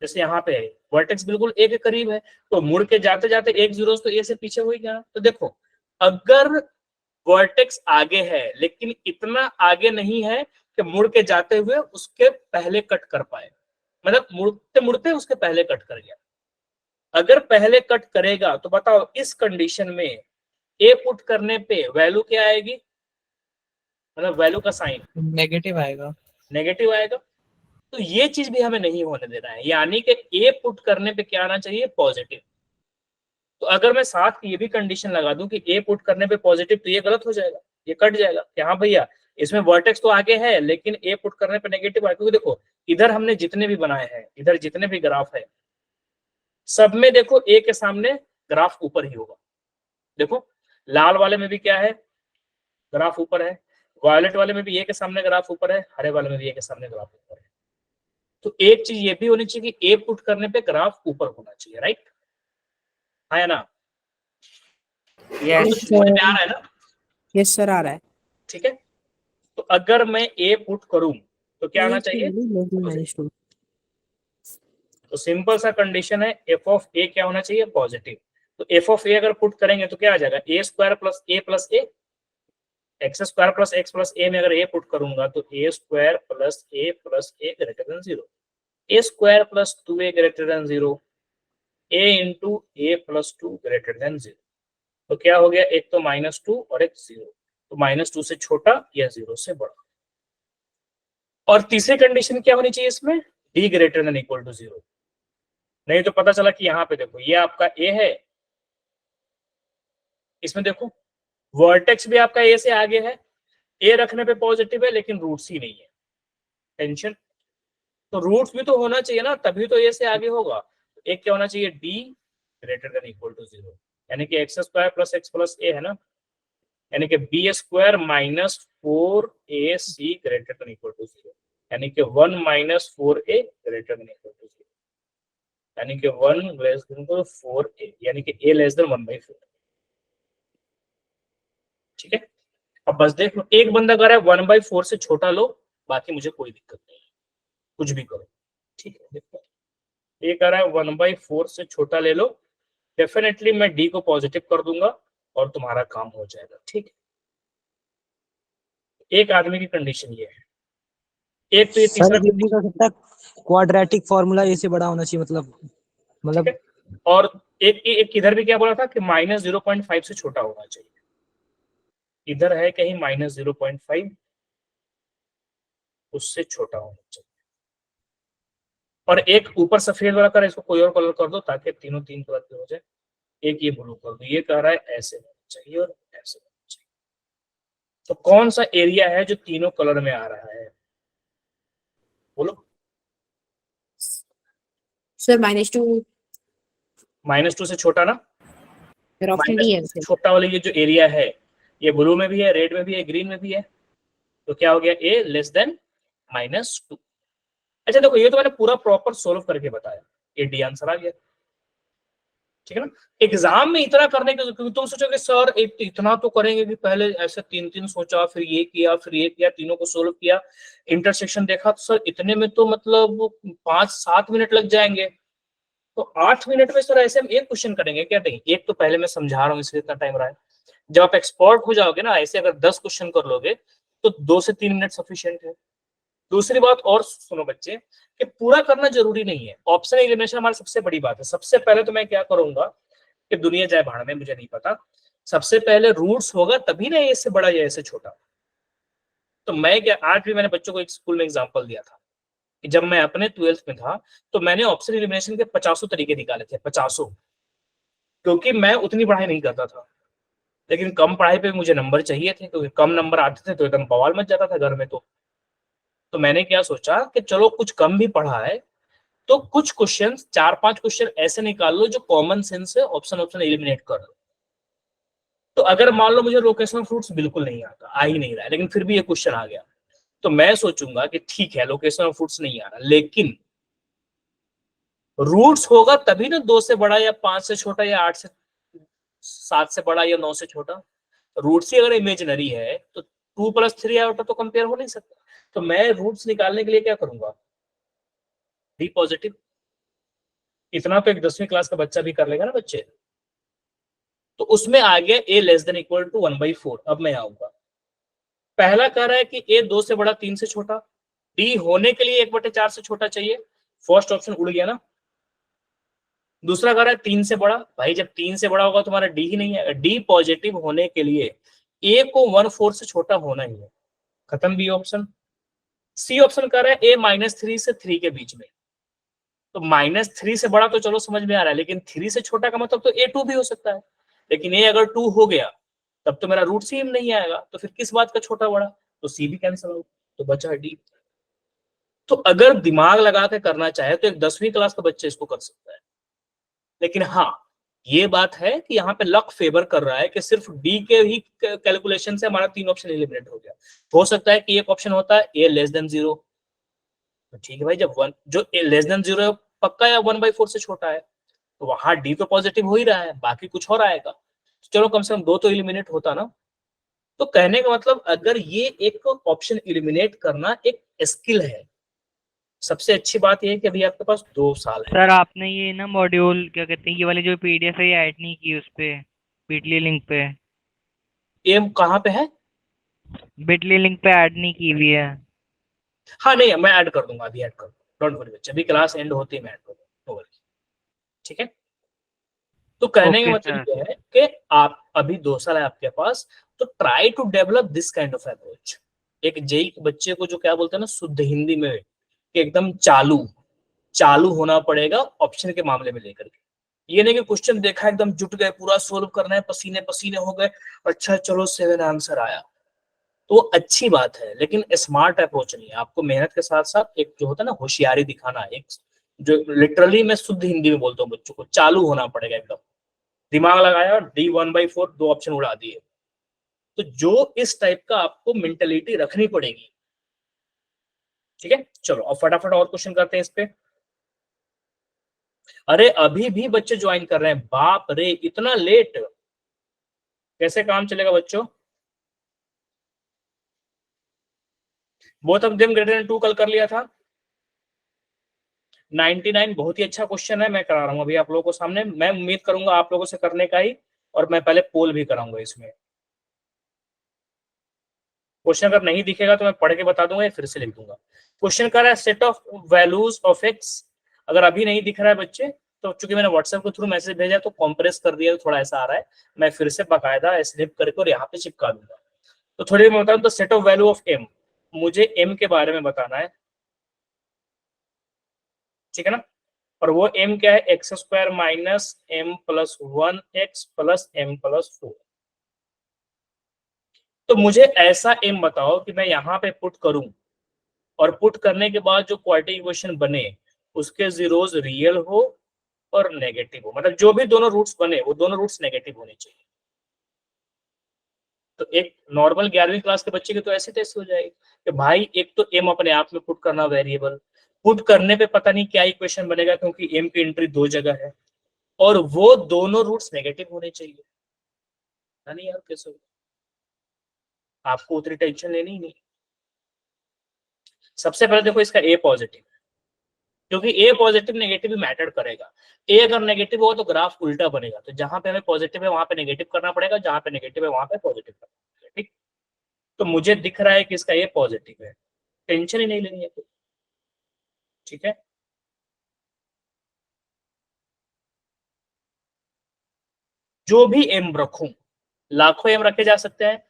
जैसे यहाँ पे है वर्टेक्स बिल्कुल एक एक करीब है, तो मुड़ के जाते जाते एक जीरोज तो ए से पीछे हो ही गया। तो देखो अगर वर्टेक्स आगे है लेकिन इतना आगे नहीं है कि मुड़ के जाते हुए उसके पहले कट कर पाए, मतलब मुड़ते मुड़ते उसके पहले कट कर गया। अगर पहले कट करेगा तो बताओ इस कंडीशन में ए पुट करने पे वैल्यू क्या आएगी, मतलब वैल्यू का साइन नेगेटिव आएगा, नेगेटिव आएगा। तो ये चीज भी हमें नहीं होने देना है, यानी कि ए पुट करने पे क्या आना चाहिए, पॉजिटिव। तो अगर मैं साथ ये भी कंडीशन लगा दूं कि ए पुट करने पे पॉजिटिव, तो ये गलत हो जाएगा, ये कट जाएगा कि हाँ भैया इसमें वर्टेक्स तो आगे है लेकिन ए पुट करने पे नेगेटिव आएगा। क्योंकि देखो इधर हमने जितने भी बनाए हैं, इधर जितने भी ग्राफ है, सब में देखो ए के सामने ग्राफ ऊपर ही होगा। देखो लाल वाले में भी क्या है, ग्राफ ऊपर है, वायलेट वाले में भी ए के सामने ग्राफ ऊपर है, हरे वाले में भी ए के सामने ग्राफ ऊपर है। तो एक चीज ये भी होनी चाहिए कि ए पुट करने पे ग्राफ ऊपर होना चाहिए, राइट, हाँ या ना? यस समझ में आ रहा है ना? यस सर, आ रहा है। ठीक है, तो अगर मैं ए पुट करूं तो क्या आना चाहिए, -2। तो सिंपल सा कंडीशन है, एफ ऑफ ए क्या होना चाहिए, पॉजिटिव। तो एफ ऑफ ए अगर पुट करेंगे तो क्या आ जाएगा, a square plus a, x square plus x plus a में अगर ए पुट करूंगा तो a square plus a greater than 0, a square plus 2a greater than 0, a into a plus 2 greater than 0। तो क्या हो गया, एक तो -2 और एक 0, तो -2 से छोटा या 0 से बड़ा। और तीसरी कंडीशन क्या होनी चाहिए इसमें, d greater than equal to 0। नहीं तो पता चला कि यहाँ पे देखो ये आपका a है, इसमें देखो वर्टेक्स भी आपका ए से आगे है, ए रखने पे पॉजिटिव है लेकिन रूट्स ही नहीं है, टेंशन। तो रूट्स भी तो होना चाहिए ना, तभी तो ए से आगे होगा। एक क्या होना चाहिए, d greater than equal to 0, यानी कि x square plus x plus a है ना, यानी कि b square minus 4ac greater than equal to 0, यानी कि 1 minus 4a greater than equal to 0, यानी कि 1 लेस देन 4a, यानी कि a लेस देन 1/4। ठीक है, अब बस देख लो, एक बंदा कह रहा है 1/4 से छोटा लो, बाकी मुझे कोई दिक्कत नहीं है, कुछ भी करो। ठीक है, देखो ये कह रहा है 1/4 से छोटा ले लो, डेफिनेटली मैं डी को पॉजिटिव कर दूंगा और तुम्हारा काम हो जाएगा। ठीक है, एक आदमी की कंडीशन ये है। एक तो ये तीसरा सर ये भी कर सकता है, क्वाड्रेटिक फार्मूला ए से बड़ा होना चाहिए, मतलब और एक इधर भी क्या बोला था कि -0.5 से छोटा होना चाहिए, इधर है कहीं -0.5, उससे छोटा होना चाहिए। और एक ऊपर सफेद वाला कर, इसको कोई और कलर कर दो ताकि तीनों तीन कलर के हो जाए। एक ये ब्लू कर दो, ये कह रहा है ऐसे होना चाहिए और ऐसे होना चाहिए। तो कौन सा एरिया है जो तीनों कलर में आ रहा है, बोलो। सर -2। -2 से छोटा ना, फिर ऑप्शन डी है -2 से सर। छोटा वाला ये जो एरिया है, ये ब्लू में भी है, रेड में भी है, ग्रीन में भी है, तो क्या हो गया, ए लेस देन -2। अच्छा देखो, ये तो मैंने पूरा प्रॉपर सोल्व करके बताया, ये डी आंसर आ गया, ठीक है ना। एग्जाम में इतना करने के, क्योंकि तुम सोचोगे सर इतना तो करेंगे कि पहले ऐसे तीन तीन सोचा, फिर ये किया, फिर ये किया, तीनों को सोल्व किया, इंटरसेक्शन देखा, तो सर इतने में तो मतलब 5-7 मिनट लग जाएंगे। तो 8 मिनट में सर ऐसे हम एक क्वेश्चन करेंगे क्या? नहीं, एक तो पहले मैं समझा रहा हूँ इसलिए इतना टाइम रहा है। जब आप एक्सपर्ट हो जाओगे ना, ऐसे अगर 10 क्वेश्चन कर लोगे तो 2 से 3 मिनट सफिशिएंट है। दूसरी बात और सुनो बच्चे, कि पूरा करना जरूरी नहीं है, ऑप्शन एलिमिनेशन हमारी सबसे बड़ी बात है। सबसे पहले तो मैं क्या करूंगा कि दुनिया जाए भाड़ में, मुझे नहीं पता, सबसे पहले रूट्स होगा तभी ना ए से बड़ा या ए से छोटा। तो मैं क्या, आज भी मैंने बच्चों को एक स्कूल में एग्जांपल दिया था कि जब मैं अपने 12th में था तो मैंने ऑप्शन एलिमिनेशन के 50 तरीके निकाले थे, 50, क्योंकि मैं उतनी पढ़ाई नहीं करता था, लेकिन कम पढ़ाई पे मुझे नंबर चाहिए थे, क्योंकि कम नंबर आते थे तो एकदम बवाल मच जाता था घर में। तो मैंने क्या सोचा कि चलो कुछ कम भी पढ़ा है तो कुछ क्वेश्चन, 4-5 क्वेश्चन ऐसे निकाल लो जो कॉमन सेंस से ऑप्शन एलिमिनेट कर लो। तो अगर मान लो मुझे लोकेशन फ्रूट्स बिल्कुल नहीं आता, आ ही नहीं रहा है, लेकिन फिर भी ये क्वेश्चन आ गया, तो मैं सोचूंगा कि ठीक है लोकेशन ऑफ फ्रूट्स नहीं आ रहा, लेकिन रूट्स होगा तभी ना 2 से बड़ा या 5 से छोटा या 8 से 7 से बड़ा या 9 से छोटा। रूट्स ही अगर इमेजिनरी है तो 2+3 आउट तो कंपेयर हो नहीं सकता। तो मैं रूट्स निकालने के लिए क्या करूंगा, डी पॉजिटिव। इतना तो एक 10वीं क्लास का बच्चा भी कर लेगा ना बच्चे। तो उसमें आ गया ए लेस देन इक्वल टू 1/4। अब मैं आऊंगा, पहला कह रहा है कि ए 2 से बड़ा 3 से छोटा, डी होने के लिए 1/4 से छोटा चाहिए, फर्स्ट ऑप्शन उड़ गया ना। दूसरा कह रहा है 3 से बड़ा, भाई जब 3 से बड़ा होगा तुम्हारा डी ही नहीं है, डी पॉजिटिव होने के लिए ए को 1/4 से छोटा होना ही है, खत्म बी ऑप्शन। सी ऑप्शन कह रहा है ए -3 से 3 के बीच में, तो -3 से बड़ा तो चलो समझ में आ रहा है, लेकिन 3 से छोटा का मतलब तो A2 भी हो सकता है, लेकिन ए अगर 2 हो गया तब तो मेरा रूट सी नहीं आएगा, तो फिर किस बात का छोटा बड़ा, तो सी भी कैंसिल आउट, तो बचा डी। तो अगर दिमाग लगा के करना चाहे तो एक 10वीं क्लास का बच्चा इसको कर सकता है, लेकिन हाँ ये बात है कि यहाँ पे लक फेवर कर रहा है कि सिर्फ डी के ही कैलकुलेशन से हमारा 3 ऑप्शन एलिमिनेट हो गया। हो सकता है कि एक ऑप्शन होता है ए लेस देन 0, तो ठीक है भाई, जब 1 जो ए लेस देन 0 पक्का या 1/4 से छोटा है, तो वहां डी तो पॉजिटिव हो ही रहा है, बाकी कुछ और आएगा, तो चलो कम से कम 2 तो एलिमिनेट होता ना। तो कहने का मतलब अगर ये एक ऑप्शन एलिमिनेट करना एक स्किल है, सबसे अच्छी बात ये है कि अभी आपके पास 2 साल है। सर आपने ये ना मॉड्यूल क्या कहते हैं, ये वाली जो पीडीएफ है ये ऐड नहीं की उस पे, बिटली लिंक पे, ये कहाँ पे है? बिटली लिंक पे ऐड नहीं की हुई है। हाँ नहीं, मैं ऐड कर दूंगा, अभी ऐड कर दूंगा, डोंट वरी बच्चे, अभी क्लास एंड होती है मैं ऐड कर दूंगा, ठीक है। तो कहने का ओके मतलब सर। ये है कि आप अभी 2 साल है आपके पास, तो try to develop this kind of approach. एक जेई के बच्चे को जो क्या बोलते हैं ना शुद्ध हिंदी में, कि एकदम चालू चालू होना पड़ेगा ऑप्शन के मामले में लेकर के। ये नहीं कि क्वेश्चन देखा एकदम जुट गए, पूरा सोल्व करना है, पसीने पसीने हो गए, अच्छा चलो 7 आंसर आया, तो वो अच्छी बात है, लेकिन स्मार्ट अप्रोच नहीं है। आपको मेहनत के साथ साथ एक जो होता है ना होशियारी दिखाना, एक जो लिटरली मैं शुद्ध हिंदी में बोलता हूँ, बच्चों को चालू होना पड़ेगा एकदम। दिमाग लगाया, डी 1/4 2 ऑप्शन उड़ा दिए, तो जो इस टाइप का आपको मेंटेलिटी रखनी पड़ेगी, ठीक है। चलो अब फटाफट और क्वेश्चन करते हैं इस पे। अरे अभी भी बच्चे ज्वाइन कर रहे हैं, बाप रे इतना लेट, कैसे काम चलेगा बच्चों? Both of them greater than 2 कल कर लिया था। 99 बहुत ही अच्छा क्वेश्चन है, मैं करा रहा हूँ अभी आप लोगों को सामने, मैं उम्मीद करूंगा आप लोगों से करने का ही, और मैं पहले पोल भी कराऊंगा इसमें। क्वेश्चन अगर नहीं दिखेगा तो मैं पढ़ के बता दूंगा या फिर से लिख दूंगा। क्वेश्चन कर रहा है set of values of x, अगर अभी नहीं दिख रहा है बच्चे तो चूंकि मैंने व्हाट्सएप के थ्रू मैसेज भेजा तो कॉम्प्रेस कर दिया, तो थोड़ा ऐसा आ रहा है, मैं फिर से बाकायदा स्निप करके और यहाँ पे चिपका दूंगा। तो थोड़ी देर में बताऊँ तो set of value of m, मुझे एम के बारे में बताना है, ठीक है ना। और वो एम क्या है, x square minus m plus 1x plus m plus 4। तो मुझे ऐसा एम बताओ कि मैं यहाँ पे पुट करूं और पुट करने के बाद जो क्वाड्रेटिक इक्वेशन बने उसके जीरोस रियल हो और नेगेटिव हो, मतलब जो भी दोनों रूट्स बने वो दोनों रूट्स नेगेटिव होने चाहिए। तो एक नॉर्मल 11वीं क्लास के बच्चे की तो ऐसे टेस्ट हो जाएगी कि भाई एक तो एम अपने आप में पुट करना वेरिएबल, पुट करने पे पता नहीं क्या इक्वेशन बनेगा क्योंकि एम की एंट्री 2 जगह है और वो दोनों रूट्स नेगेटिव होने चाहिए। नहीं यार कैसे होगा, आपको उतनी टेंशन लेनी ही नहीं। सबसे पहले देखो इसका ए पॉजिटिव, क्योंकि ए पॉजिटिव नेगेटिव मैटर करेगा। ए अगर नेगेटिव होगा तो ग्राफ उल्टा बनेगा, तो जहां पे हमें पॉजिटिव है वहां पे नेगेटिव करना पड़ेगा, जहां पे नेगेटिव है वहां पे पॉजिटिव करना पड़ेगा, ठीक। तो मुझे दिख रहा है कि इसका ए पॉजिटिव है, टेंशन ही नहीं लेनी है, ठीक है। जो भी एम रखूं, लाखों एम रखे जा सकते हैं,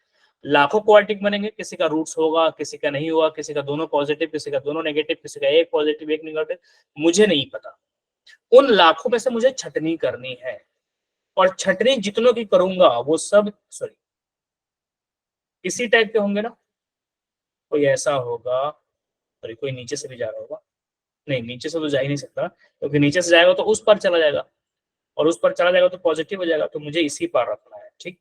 लाखों क्वाड्रेटिक बनेंगे, किसी का रूट्स होगा किसी का नहीं होगा, किसी का दोनों पॉजिटिव किसी का दोनों नेगेटिव, किसी का एक पॉजिटिव एक नेगेटिव, मुझे नहीं पता। उन लाखों में से मुझे छटनी करनी है और छटनी जितनों की करूंगा वो सब सॉरी इसी टाइप के होंगे ना। कोई ऐसा होगा, सॉरी कोई नीचे से भी जा रहा होगा, नहीं नीचे से तो जा ही नहीं सकता क्योंकि नीचे से जाएगा तो उस पर चला जाएगा और उस पर चला जाएगा तो पॉजिटिव हो जाएगा, तो मुझे इसी पर रखना है, ठीक।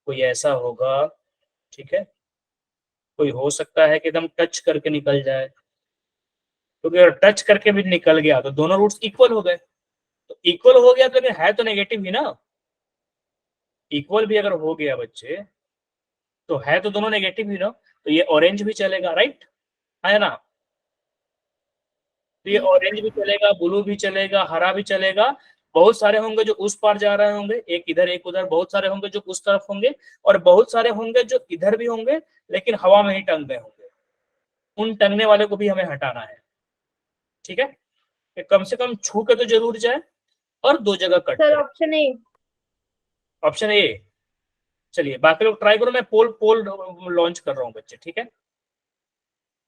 कोई ऐसा होगा, ठीक है। कोई हो सकता है कि एकदम टच करके निकल जाए, क्योंकि अगर टच करके भी निकल गया तो दोनों रूट्स इक्वल हो गए। तो इक्वल हो गया तो लेकिन है तो नेगेटिव ही ना, इक्वल भी अगर हो गया बच्चे तो है तो दोनों नेगेटिव ही ना, तो ये ऑरेंज भी चलेगा, राइट है ना। तो ये ऑरेंज भी चलेगा, ब्लू भी चलेगा, हरा भी चलेगा। बहुत सारे होंगे जो उस पार जा रहे होंगे, एक इधर एक उधर, बहुत सारे होंगे जो उस तरफ होंगे और बहुत सारे होंगे जो इधर भी होंगे लेकिन हवा में ही टंग गए होंगे। उन टंगने वाले को भी हमें हटाना है, ठीक है। कि कम से कम छू के तो जरूर जाए और 2 जगह कट सर करे। Option A. ऑप्शन ए, चलिए बाकी लोग ट्राई करो, मैं पोल पोल लॉन्च कर रहा हूँ बच्चे, ठीक है।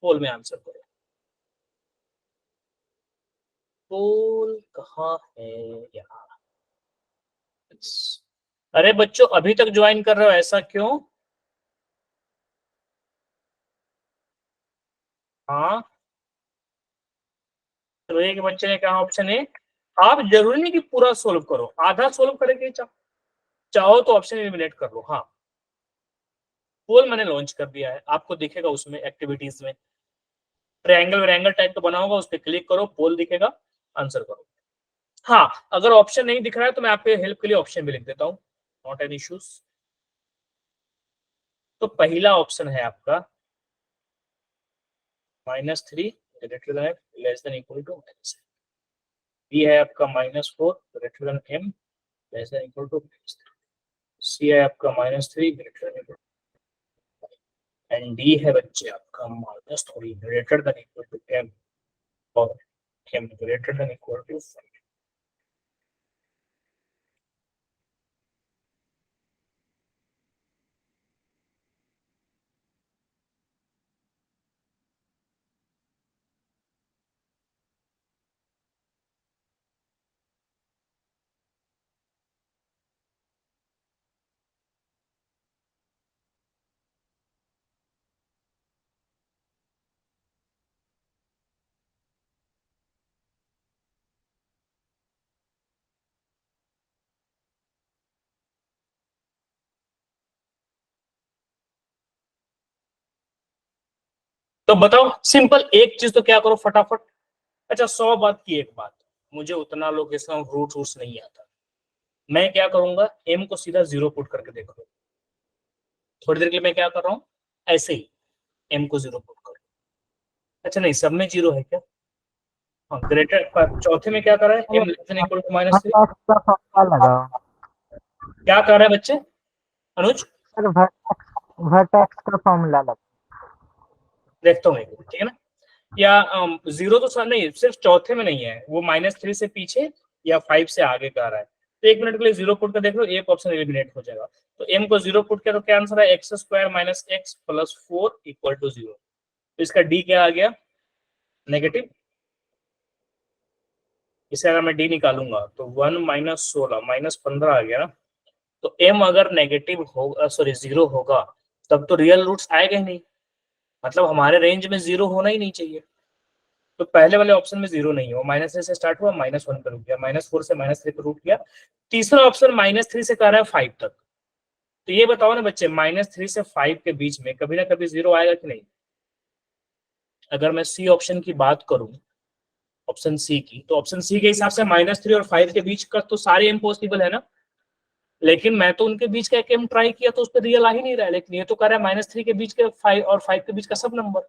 पोल में आंसर करो। पोल कहाँ है यहाँ, अरे बच्चों अभी तक ज्वाइन कर रहे हो, ऐसा क्यों। हाँ तो एक बच्चे ने कहा ऑप्शन ए। आप जरूरी नहीं कि पूरा सोल्व करो, आधा सोल्व करेंगे, चाहो तो ऑप्शन एलिमिनेट कर लो। हाँ पोल मैंने लॉन्च कर दिया है, आपको दिखेगा उसमें एक्टिविटीज में ट्रायंगल वैंगल टाइप का बना होगा, उस पर क्लिक करो, पोल दिखेगा, आंसर करो। हाँ अगर ऑप्शन नहीं दिख रहा है तो मैं आपके हेल्प के लिए ऑप्शन भी लिख देता हूँ, नॉट एन इश्यूज। तो पहला ऑप्शन है आपका -3 greater than f less than equal to -, b है आपका -4 greater than m less than equal to, c है आपका -3 greater than equal, and d है बच्चे आपका -3 greater than equal to m और m greater than equal to 5। तो बताओ सिंपल एक चीज तो क्या करो फटाफट। अच्छा 100 बात की एक बात, मुझे उतना लोकेशन रूट्स नहीं आता, मैं क्या करूंगा m को सीधा 0 पुट करके देखो। थोड़ी देर के लिए मैं क्या कर रहा हूँ, ऐसे ही m को 0 पुट करो। अच्छा नहीं सब में 0 है क्या, हाँ ग्रेटर चौथे में क्या कर रहा है m less than equal to -3, क्या कर रहा है बच्चे अनुज, वर्टेक्स का फॉर्मूला लगा। देखता हूँ एक, ठीक है ना। या 0 तो नहीं, सिर्फ चौथे में नहीं है, वो -3 से पीछे या 5 से आगे का आ रहा है। तो 1 मिनट के लिए 0 पुट कर देख लो, एक ऑप्शन एलिमिनेट हो जाएगा। तो m को 0 पुट किया तो क्या आंसर है, x² - x + 4 = 0। तो इसका d क्या आ गया, नेगेटिव। इसे अगर मैं d निकालूंगा तो 1 - 16 -15 आ गया ना। तो m अगर नेगेटिव होगा, सॉरी 0 होगा, तब तो रियल रूट्स आएगा ही नहीं, मतलब हमारे रेंज में 0 होना ही नहीं चाहिए। तो पहले वाले ऑप्शन में 0 नहीं है, वो -3 से स्टार्ट हुआ, -1 पे रुक गया, -4 से -3 पे रुक गया। तीसरा ऑप्शन -3 से कर रहा है 5 तक। तो ये बताओ ना बच्चे, -3 से 5 के बीच में कभी ना कभी 0 आएगा कि नहीं? अगर मैं सी ऑप्शन की बात करूं, ऑप्शन सी की, तो ऑप्शन सी के हिसाब से -3 और 5 के बीच का तो सारे इम्पॉसिबल है ना। लेकिन मैं तो उनके बीच का एक एम ट्राई किया तो उस पर रियल आ ही नहीं रहा है, लेकिन ये तो कर रहा है -3 के बीच के 5 और 5 के बीच का सब नंबर।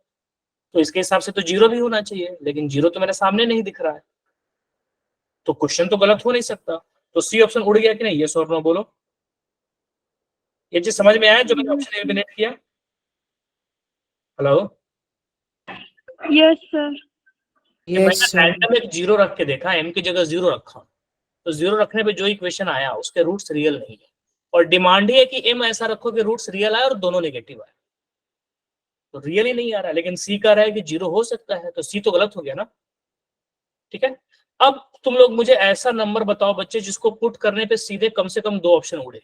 तो इसके हिसाब से तो 0 भी होना चाहिए, लेकिन 0 तो मेरे सामने नहीं दिख रहा है, तो क्वेश्चन तो गलत हो नहीं सकता। तो सी ऑप्शन उड़ गया कि नहीं, ये और नो बोलो। ये चीज समझ में आया जो मैंने ऑप्शन एलिमिनेट किया? Hello, yes sir. Yes sir. Random एक 0 रख के देखा, m की जगह 0 रखा, तो 0 रखने पे जो इक्वेशन आया उसके रूट्स रियल नहीं है, और डिमांड ही है कि m ऐसा रखो कि रूट्स रियल आए और दोनों नेगेटिव आए, तो रियल ही नहीं आ रहा है। लेकिन सी का रहा है कि 0 हो सकता है, तो सी तो गलत हो गया ना। ठीक है, अब तुम लोग मुझे ऐसा नंबर बताओ बच्चे जिसको पुट करने पे सीधे कम से कम 2 ऑप्शन उड़े।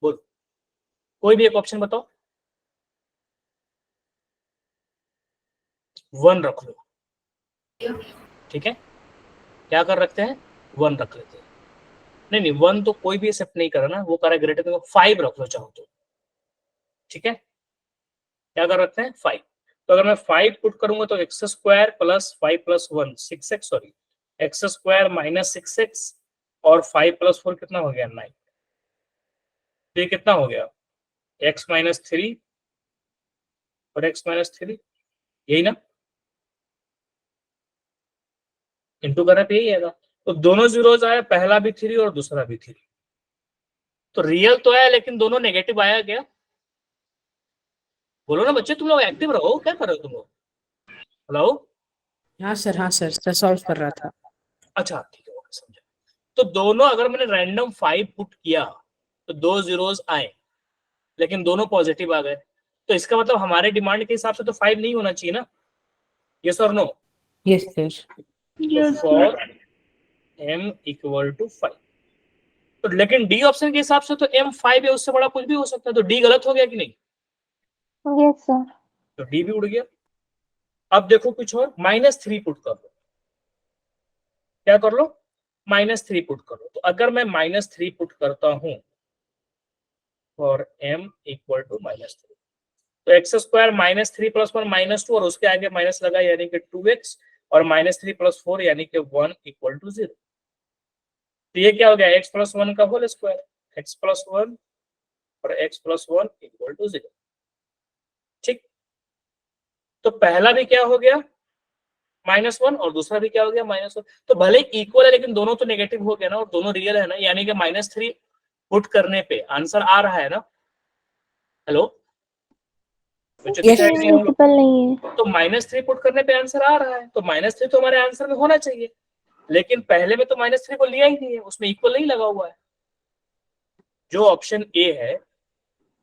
बोल, कोई भी एक ऑप्शन बताओ। 1 रख लो, ठीक है, क्या कर रखते हैं, 1 रख लेते हैं। नहीं 1 तो कोई भी एक्सेप्ट नहीं कर रहा ना, वो कर रहा है ग्रेटर देन 5 रख लो चाहो तो, ठीक है। क्या कर रखते हैं, 5। तो अगर मैं 5 पुट करूंगा तो x² + 5 + 1 6x, sorry x² - 6x और 5 + 4 कितना हो गया, 9। तो ये कितना हो गया, x - 3 और x - 3, यही ना, इंटू करने पे यही आएगा। तो दोनों जीरोज आए, पहला भी 3 और दूसरा भी 3। तो रियल तो है लेकिन दोनों नेगेटिव आया क्या? बोलो ना बच्चे, तुम लोग एक्टिव रहो, क्या कर रहे हो तुम लोग? हेलो, हाँ सर सॉल्व कर रहा था। अच्छा ठीक है, ओके समझा। तो दोनों अगर मैंने रैंडम 5 पुट किया तो 2 जीरोज आए, लेकिन दोनों पॉजिटिव आ गए, तो इसका मतलब हमारे डिमांड के हिसाब से तो 5 नहीं होना चाहिए ना, यस और no? Yes sir. For m = 5। तो लेकिन डी ऑप्शन के हिसाब से तो m 5 है, उससे बड़ा कुछ भी हो सकता है, तो डी गलत हो गया कि नहीं? Yes sir. तो डी भी उड़ गया। अब देखो कुछ और, -3 पुट कर लो। क्या कर लो, -3 पुट कर लो। तो अगर मैं -3 पुट करता हूं और m = -3, तो x² - 3 + 1 -2 और उसके आगे माइनस लगा यानी कि 2x, और -3 + 4 यानी कि 1 = 0। तो ये क्या हो गया, x + 1 का होल स्क्वायर, x + 1 और x + 1 = 0। ठीक, तो पहला भी क्या हो गया, -1, और दूसरा भी क्या हो गया, -1। तो भले इक्वल है लेकिन दोनों तो नेगेटिव हो गया ना, और दोनों रियल है ना, यानी कि -3 पुट करने पे आंसर आ रहा है ना। हेलो, मल्टीपल नहीं है। तो -3 पुट करने पे आंसर आ रहा है, तो -3 तो हमारे आंसर में होना चाहिए, लेकिन पहले में तो -3 को लिया ही नहीं है, उसमें इक्वल नहीं लगा हुआ है। जो ऑप्शन ए है,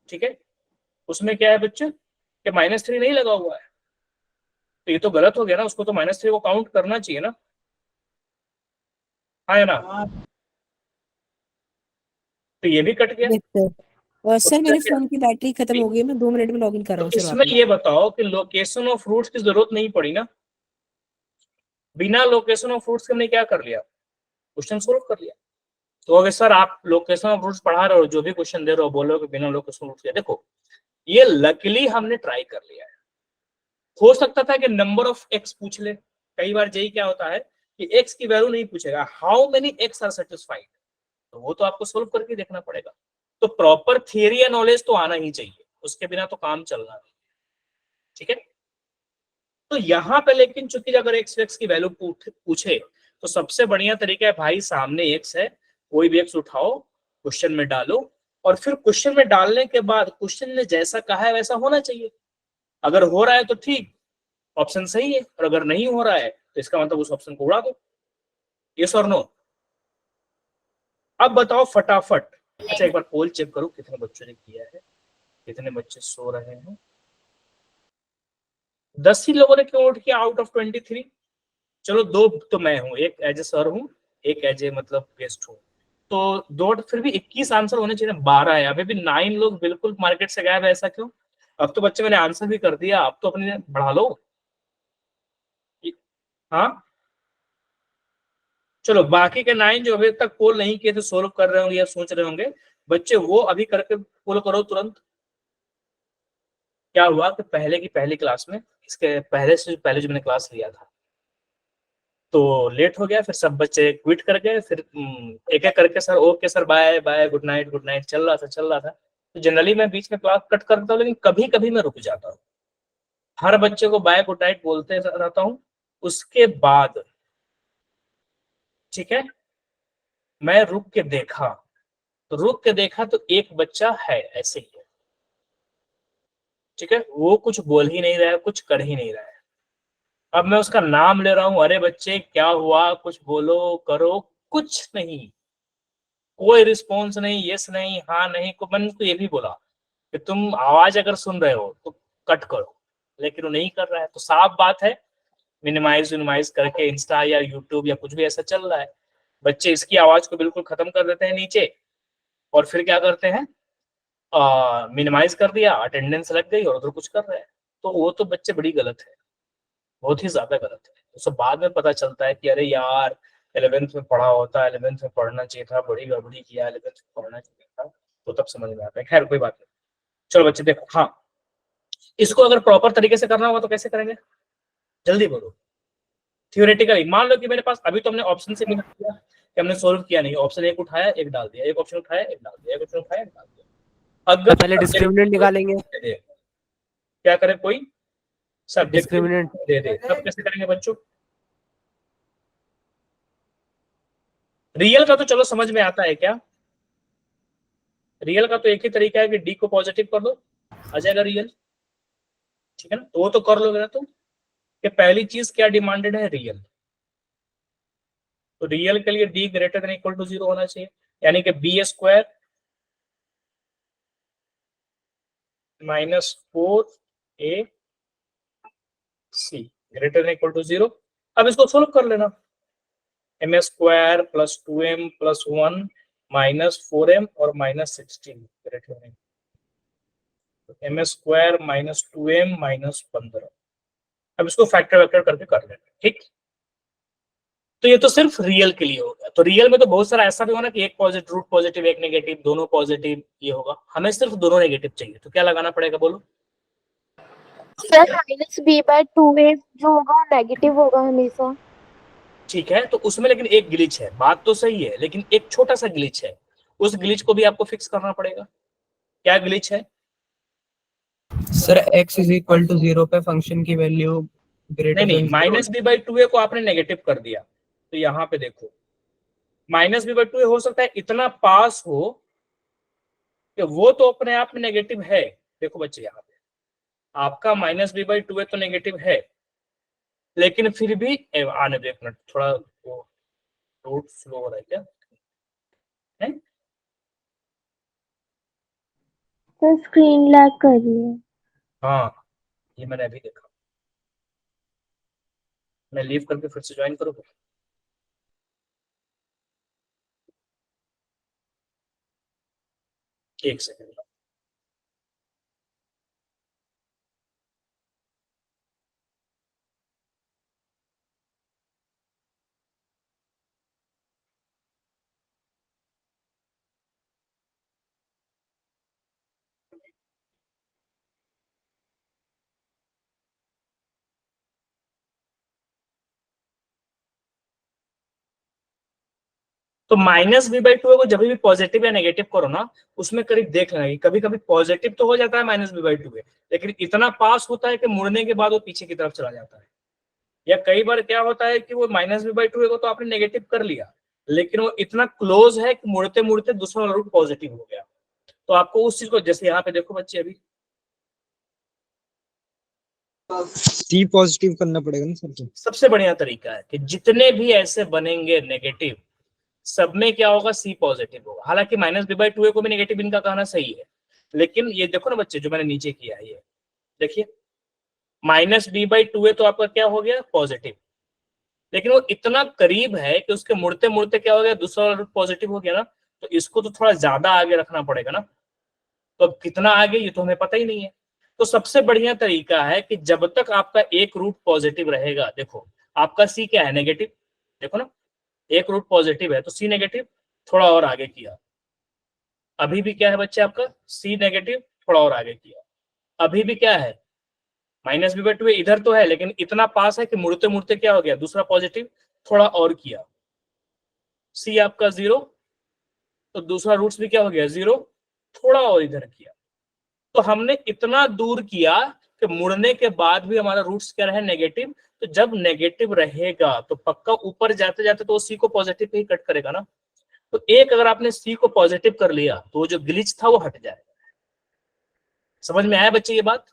ठीक है, उसमें क्या है बच्चे कि -3 नहीं लगा हुआ है, तो ये तो गलत हो गया ना, उसको तो -3 को काउंट करना चाहिए ना, हाँ या ना? तो ये भी कट गया। सर मेरे फोन की बैटरी खत्म हो गई, मैं 2 मिनट में लॉगिन कर रहा तो हूँ सर इसमें वापस। ये बताओ कि लोकेशन ऑफ रूट्स की जरूरत नहीं पड़ी ना, बिना लोकेशन ऑफ रूट्स के हमने क्या कर लिया, क्वेश्चन सोल्व कर लिया। तो अगर सर आप लोकेशन ऑफ रूट्स पढ़ा रहे हो, जो भी क्वेश्चन दे रहे हो, बोलो कि बिना लोकेशन रूट्स के, देखो ये लकीली हमने ट्राई कर लिया है। हो सकता था कि नंबर ऑफ एक्स पूछ ले, कई बार यही क्या होता है कि एक्स की वैल्यू नहीं पूछेगा, how many x are satisfied, तो वो तो आपको सोल्व करके देखना पड़ेगा। तो प्रॉपर थियरी या नॉलेज तो आना ही चाहिए, उसके बिना तो काम चलना नहीं, ठीक है। तो यहाँ पे लेकिन चूंकि अगर एक्स की वैल्यू पूछे तो सबसे बढ़िया तरीका है भाई, सामने एक्स है, कोई भी एक्स उठाओ, क्वेश्चन में डालो, और फिर क्वेश्चन में डालने के बाद क्वेश्चन ने जैसा कहा है वैसा होना चाहिए। अगर हो रहा है तो ठीक, ऑप्शन सही है, और अगर नहीं हो रहा है तो इसका मतलब उस ऑप्शन को उड़ा दो। यस और नो? अब बताओ फटाफट। अच्छा एक बार पोल चेक करो कितने बच्चों ने किया है, कितने बच्चे सो रहे हैं। 10 ही लोगों ने क्यों वोट किया आउट ऑफ 23? चलो 2 तो मैं हूँ, एक एज ए सर हूँ, एक एज ए मतलब गेस्ट हूँ, तो 2 फिर भी 21 आंसर होने चाहिए, 12 है। अभी भी 9 लोग बिल्कुल मार्केट से गायब है, ऐसा क्यों? अब तो बच्चे मैंने आंसर भी कर दिया, अब तो अपने बढ़ा लो। हाँ चलो बाकी के 9 जो अभी तक पोल नहीं किए थे, सोल्व कर रहे होंगे या सोच रहे होंगे बच्चे, वो अभी करके पोल करो तुरंत। क्या हुआ कि पहले की पहली क्लास में, इसके पहले से पहले जो मैंने क्लास लिया था तो लेट हो गया, फिर सब बच्चे क्विट कर गए, फिर एक एक करके sir okay sir bye bye good night चल रहा था। तो जनरली मैं बीच में क्लास कट करता हूँ, लेकिन कभी कभी मैं रुक जाता हूँ, हर बच्चे को बाय गुड नाइट बोलते रहता हूँ। उसके बाद ठीक है मैं रुक के देखा, तो एक बच्चा है ऐसे ही है, ठीक है, वो कुछ बोल ही नहीं रहा है, कुछ कर ही नहीं रहा है। अब मैं उसका नाम ले रहा हूँ, अरे बच्चे क्या हुआ, कुछ बोलो करो, कुछ नहीं, कोई रिस्पॉन्स नहीं, यस नहीं, हाँ नहीं को। मैंने तो ये भी बोला कि तुम आवाज अगर सुन रहे हो तो कट करो, लेकिन वो नहीं कर रहा है। तो साफ बात है मिनिमाइज करके इंस्टा या यूट्यूब या कुछ भी ऐसा चल रहा है, बच्चे इसकी आवाज को बिल्कुल खत्म कर देते हैं नीचे, और फिर क्या करते हैं मिनिमाइज कर दिया, अटेंडेंस लग गई और उधर कुछ कर रहे हैं। तो वो तो बच्चे बड़ी गलत है, बहुत ही ज्यादा गलत है। तो सब बाद में पता चलता है कि अरे यार 11th में पढ़ा होता, 11th में पढ़ना चाहिए था, बड़ी गड़बड़ी किया, 11th में पढ़ना चाहिए था, तो तब समझ में आता है। खैर कोई बात नहीं, चलो बच्चे देखो, हाँ इसको अगर प्रॉपर तरीके से करना होगा तो कैसे करेंगे, जल्दी बोलो। थियोरेटिकली मान लो कि मेरे पास अभी तो हमने ऑप्शन से किया कि हमने सोल्व किया नहीं, ऑप्शन एक उठाया एक डाल दिया, एक ऑप्शन उठाया एक डाल दिया, एक ऑप्शन उठाया एक डाल दिया। अगर पहले डिस्क्रिमिनेंट निकालेंगे, क्या करें, कोई सब्जेक्ट डिस्क्रिमिनेंट दे दे, तब कैसे करेंगे बच्चों? रियल का तो चलो समझ में आता है क्या, रियल का तो एक ही तरीका है कि डी को पॉजिटिव कर दो, आ जाएगा रियल, ठीक है ना, तो वो तो कर लोगे ना तुम, कि पहली चीज क्या डिमांडेड है, रियल। तो रियल के लिए D greater than equal to 0 होना चाहिए, यानी कि b square -4ac greater than equal to 0। अब इसको सोल्व कर लेना, m square plus 2m plus 1 -4m और -16 greater than m square -2m -15। अब इसको फैक्टर वेक्टर करके कर लेना, ठीक। तो ये तो सिर्फ रियल के लिए होगा। तो रियल में तो बहुत सारा ऐसा भी होना कि एक पॉजिटिव रूट पॉजिटिव एक नेगेटिव, दोनों पॉजिटिव, ये होगा। हमें सिर्फ दोनों नेगेटिव चाहिए, तो क्या लगाना पड़ेगा बोलो? सर -b/2a जो होगा नेगेटिव होगा हमेशा। ठीक है, तो उसमें लेकिन एक ग्लिच है, बात तो सही है, लेकिन एक छोटा सा ग्लिच है, उस ग्लिच को भी आपको फिक्स करना पड़ेगा। क्या ग्लिच है? Sir x is equal to 0 पे फंक्शन की वैल्यू ग्रेटर नहीं देन -b/2a को आपने नेगेटिव कर दिया, तो यहाँ पे देखो -b/2a हो सकता है इतना पास हो कि वो तो अपने आप में नेगेटिव है। देखो बच्चे यहाँ पे आपका -b/2a तो नेगेटिव है, लेकिन फिर भी आने दो, एक मिनट, थोड़ा वो रूट स्लो हो रहा है क्या है? सर स्क्रीन लैग कर रही है। हाँ ये मैंने अभी देखा, मैं लीव करके फिर से ज्वाइन करूँ? एक सेकंड। तो -b/2 को जब भी पॉजिटिव या नेगेटिव करो ना, उसमें करीब देख लेना, कभी कभी पॉजिटिव तो हो जाता है -b/2, लेकिन इतना पास होता है कि मुड़ने के बाद वो पीछे की तरफ चला जाता है। या कई बार क्या होता है कि वो -b/2 को तो आपने नेगेटिव कर लिया, लेकिन वो इतना क्लोज है कि मुड़ते मुड़ते दूसरा रूट पॉजिटिव हो गया। तो आपको उस चीज को, जैसे यहाँ पे देखो बच्चे, अभी सी पॉजिटिव करना पड़ेगा ना सर? सबसे बढ़िया तरीका है कि जितने भी ऐसे बनेंगे नेगेटिव, सब में क्या होगा, सी पॉजिटिव होगा। हालांकि -b/2a को भी नेगेटिव इनका कहना सही है, लेकिन ये देखो ना बच्चे, जो मैंने नीचे किया है, ये देखिए -b/2a तो आपका क्या हो गया, पॉजिटिव, लेकिन वो इतना करीब है कि उसके मुड़ते मुड़ते क्या हो गया, दूसरा वाला रूट पॉजिटिव हो गया ना, तो इसको तो थोड़ा ज्यादा आगे रखना पड़ेगा ना। तो अब कितना आगे ये तो हमें पता ही नहीं है। तो सबसे बढ़िया तरीका है कि जब तक आपका एक रूट पॉजिटिव रहेगा, देखो आपका सी क्या है, नेगेटिव, देखो ना, एक रूट पॉजिटिव है तो सी नेगेटिव, थोड़ा और आगे किया, अभी भी क्या है बच्चे आपका, सी नेगेटिव, थोड़ा और आगे किया, अभी भी क्या है, -b/2a इधर तो है, लेकिन इतना पास है कि मुड़ते मुड़ते क्या हो गया, दूसरा पॉजिटिव, थोड़ा और किया, सी आपका 0, तो दूसरा रूट्स भी क्या हो गया, 0, थोड़ा और इधर किया। तो हमने इतना दूर किया कि मुड़ने के बाद भी हमारा रूट्स क्या रहे, नेगेटिव। तो जब नेगेटिव रहेगा तो पक्का ऊपर जाते जाते तो सी को पॉजिटिव पे ही कट करेगा ना। तो एक अगर आपने सी को पॉजिटिव कर लिया तो वो जो ग्लिच था वो हट जाएगा। समझ में आया बच्चे ये बात?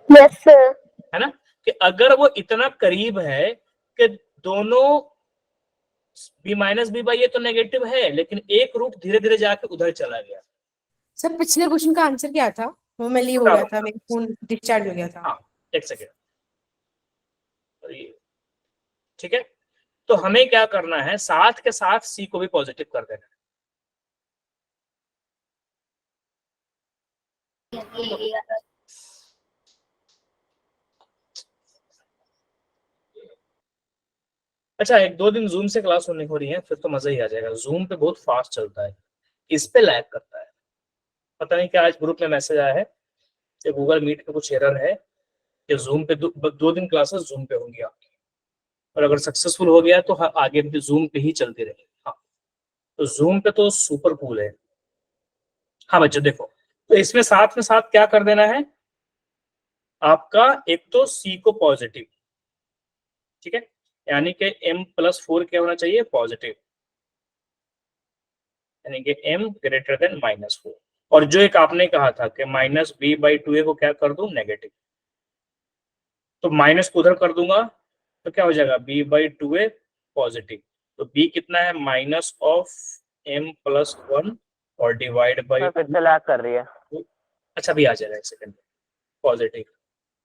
Yes sir. है ना, कि अगर वो इतना करीब है कि दोनों b-b/a तो नेगेटिव है, लेकिन एक रूट धीरे धीरे जाके उधर चला गया। सर पिछले क्वेश्चन का आंसर क्या था? वो मैं लीव हो गया था, मेरा फोन डिस्चार्ज हो गया था। हाँ, एक सेकेंड, ठीक है। तो हमें क्या करना है, साथ के साथ सी को भी पॉजिटिव कर देना है। अच्छा, 1-2 दिन जूम से क्लास होने हो रही है, फिर तो मजा ही आ जाएगा। जूम पे बहुत फास्ट चलता है, इस पे लैग करता है। पता नहीं क्या आज ग्रुप में मैसेज आया है कि गूगल मीट पे कुछ एरर है कि जूम पे 2 दिन क्लासेस जूम पे होंगी आपकी, और अगर सक्सेसफुल हो गया तो आगे भी जूम पे ही चलती रहेगी। हाँ, तो जूम पे तो सुपर कूल है। हाँ बच्चों देखो, तो इसमें साथ में साथ क्या कर देना है आपका, एक तो सी को पॉजिटिव, ठीक है, यानी कि m+4 क्या होना चाहिए, पॉजिटिव, यानी कि m ग्रेटर देन -4। और जो एक आपने कहा था कि -b/2a को क्या कर दूं, नेगेटिव, तो माइनस को उधर कर दूंगा तो क्या हो जाएगा, b/2a पॉजिटिव। तो b कितना है, -m+1 और डिवाइड बाई, कर रही है। अच्छा भी आ जाएगा, एक सेकंड, पॉजिटिव।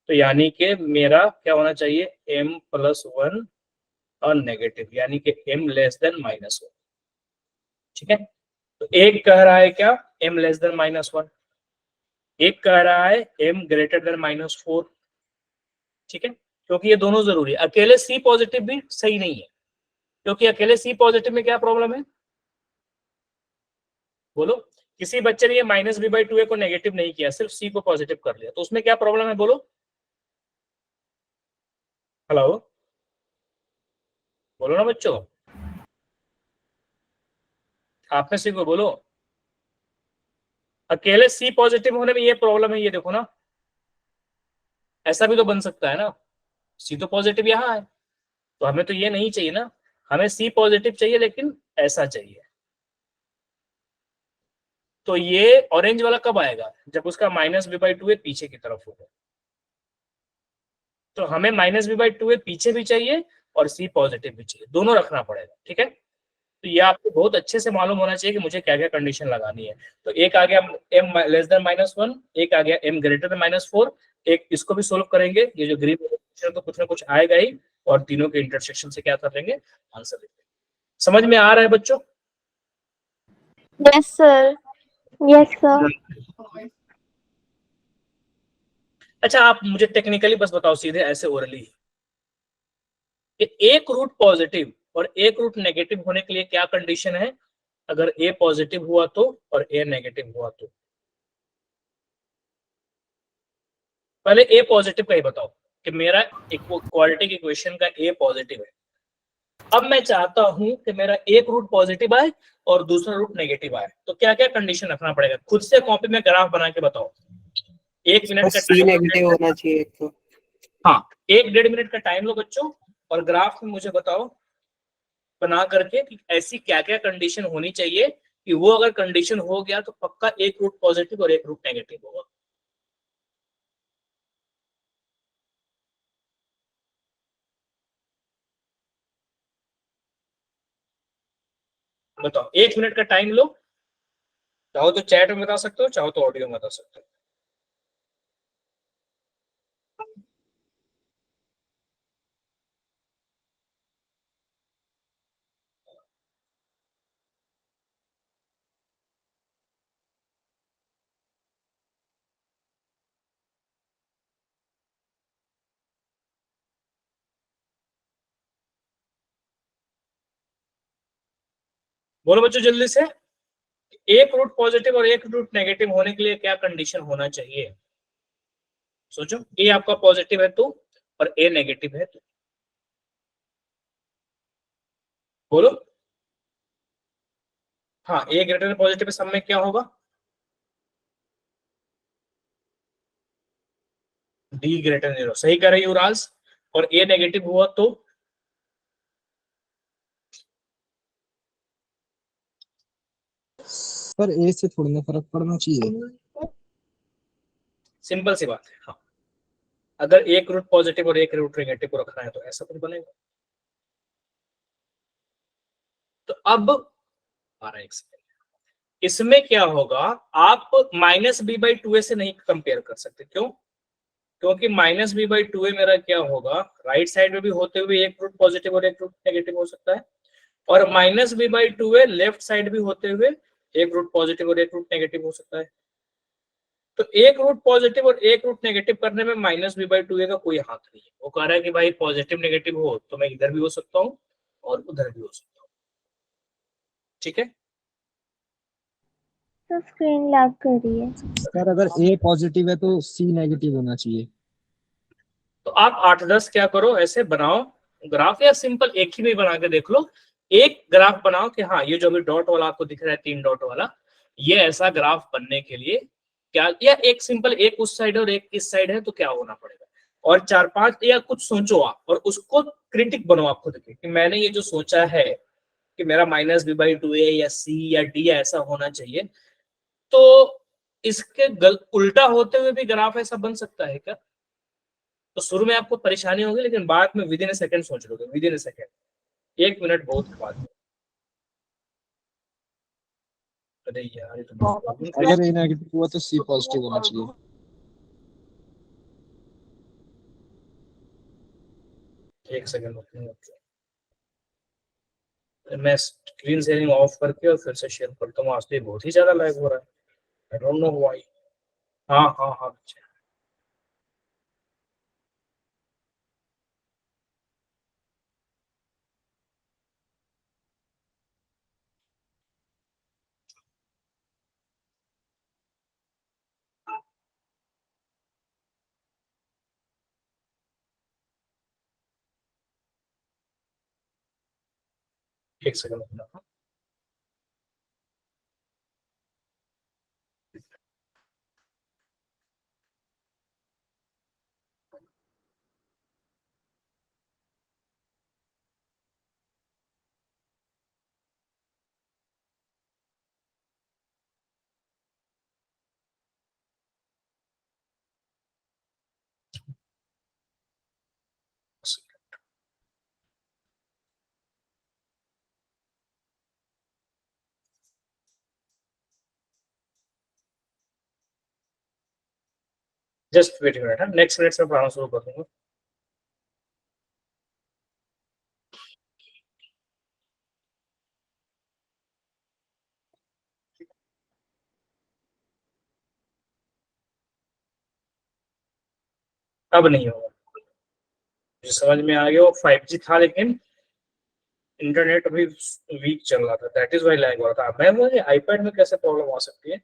तो यानी कि मेरा क्या होना चाहिए, m+1 और नेगेटिव, यानी कि m <-1। ठीक है, तो एक कह रहा है क्या, m <-1, एक कह रहा है m <-4। ठीक है, क्योंकि ये दोनों जरूरी है। अकेले सी पॉजिटिव भी सही नहीं है, क्योंकि अकेले सी पॉजिटिव में क्या प्रॉब्लम है, बोलो। किसी बच्चे ने ये -b/2a को नेगेटिव नहीं किया, सिर्फ सी को पॉजिटिव कर लिया, तो उसमें क्या प्रॉब्लम है, बोलो। हेलो, बोलो ना बच्चों, आप में से कोई बोलो। अकेले सी पॉजिटिव होने में ये प्रॉब्लम है, ये देखो ना, ऐसा भी तो बन सकता है ना, सी तो पॉजिटिव यहाँ है, तो हमें तो ये नहीं चाहिए ना, हमें सी पॉजिटिव चाहिए, लेकिन ऐसा चाहिए। तो ये ऑरेंज वाला कब आएगा, जब उसका -b/2a पीछे की तरफ होगा। तो हमें -b/2a पीछे भी चाहिए और सी पॉजिटिव भी चाहिए, दोनों रखना पड़ेगा। ठीक है, तो ये आपको बहुत अच्छे से मालूम होना चाहिए कि मुझे क्या क्या कंडीशन लगानी है। तो एक आ गया m<-1, एक आ गया m <-4, एक इसको भी सोल्व करेंगे, ये जो ग्रीन तो कुछ ना कुछ आएगा ही, और तीनों के इंटरसेक्शन से क्या कर लेंगे, आंसर लिखेंगे। समझ में आ रहा है बच्चों? Yes sir. Yes sir. अच्छा, आप मुझे टेक्निकली बस बताओ सीधे ऐसे ओरली कि एक रूट पॉजिटिव और एक रूट नेगेटिव होने के लिए क्या कंडीशन है, अगर ए पॉजिटिव हुआ तो और ए नेगेटिव हुआ तो। पहले ए पॉजिटिव का ही बताओ कि मेरा क्वाड्रेटिक इक्वेशन का ए पॉजिटिव है। अब मैं चाहता हूं कि मेरा एक रूट पॉजिटिव आए और दूसरा रूट नेगेटिव आए, तो क्या क्या कंडीशन रखना पड़ेगा, खुद से कॉपी में ग्राफ बना के बताओ। 1 मिनट का सी टाइम, नेगेटिव होना चाहिए एक तो। हाँ 1-1.5 मिनट का टाइम लो बच्चों, और ग्राफ में मुझे बताओ बना करके कि ऐसी क्या क्या कंडीशन होनी चाहिए कि वो अगर कंडीशन हो गया तो पक्का एक रूट पॉजिटिव और एक रूट नेगेटिव होगा। बताओ, 1 मिनट का टाइम लो, चाहो तो चैट में बता सकते हो, चाहो तो ऑडियो में बता सकते हो। बोलो बच्चों जल्दी से, एक रूट पॉजिटिव और एक रूट नेगेटिव होने के लिए क्या कंडीशन होना चाहिए? सोचो, ए आपका पॉजिटिव है तो, और ए नेगेटिव है तो, बोलो। हाँ, ए ग्रेटर देन पॉजिटिव सब में क्या होगा? डी ग्रेटर देन 0, सही कह रही हो युवराज। और ए नेगेटिव हुआ तो सर ए से थोड़ी ना फर्क पड़ना चाहिए। सिंपल सी बात है। हाँ, अगर एक रूट पॉजिटिव और एक रूट नेगेटिव को रखना है तो ऐसा कुछ बनेगा। तो अब आ रहा है एक सेकंड, इसमें क्या होगा, आप माइनस बी बाई टू ए से नहीं कंपेयर कर सकते। क्यों? क्योंकि माइनस बी बाई टू ए मेरा क्या होगा, राइट साइड में भी होते हुए एक रूट पॉजिटिव और एक रूट नेगेटिव हो सकता है, और minus b by two a left side भी होते हुए एक रूट पॉजिटिव और एक रूट नेगेटिव हो सकता है। तो एक रूट पॉजिटिव और एक रूट नेगेटिव करने में माइनस बी बाई टू ए का कोई हाथ नहीं है। वो कह रहा है कि भाई पॉजिटिव नेगेटिव हो तो मैं इधर भी हो सकता हूँ और उधर भी हो सकता हूँ। ठीक है, तो स्क्रीन लैग कर रही है। सर अगर ए पॉजिटिव है तो सी नेगेटिव होना चाहिए। तो आप 8-10 क्या करो, ऐसे बनाओ ग्राफ, या सिंपल एक ही में बना के देख लो। एक ग्राफ बनाओ कि हाँ, ये जो अभी डॉट वाला आपको दिख रहा है, 3 डॉट वाला, ये ऐसा ग्राफ बनने के लिए क्या, या एक सिंपल एक उस साइड और एक इस साइड है तो क्या होना पड़ेगा, और 4-5 या कुछ सोचो आप, और उसको क्रिटिक बनो आप खुद के, कि मैंने ये जो सोचा है कि मेरा माइनस बी बाई टू ए या सी या डी ऐसा होना चाहिए, तो इसके उल्टा होते हुए भी ग्राफ ऐसा बन सकता है क्या? तो शुरू में आपको परेशानी होगी, लेकिन बाद में विद इन ए सेकंड सोच लोगे, with in A second, 1 minute बहुत है बाद में। अरे यार, ये तो अगर ए नेगेटिव हुआ तो सी पॉजिटिव होना चाहिए। एक सेकंड रुकिए, मैं स्क्रीन शेयरिंग ऑफ करके और फिर से शेयर करता हूँ। आज तो बहुत ही ज्यादा लैग हो रहा है, आई डोंट नो व्हाई। हाँ हाँ हाँ, एक सेकंड रुकना। Just wait minute, next minute से पढ़ाना शुरू कर दूंगा। अब नहीं होगा, मुझे समझ में आ गया। वो 5G था लेकिन इंटरनेट अभी वीक चल रहा था, दैट इज वाई लैग हो रहा था। मैं मुझे आईपैड में कैसे प्रॉब्लम आ सकती है,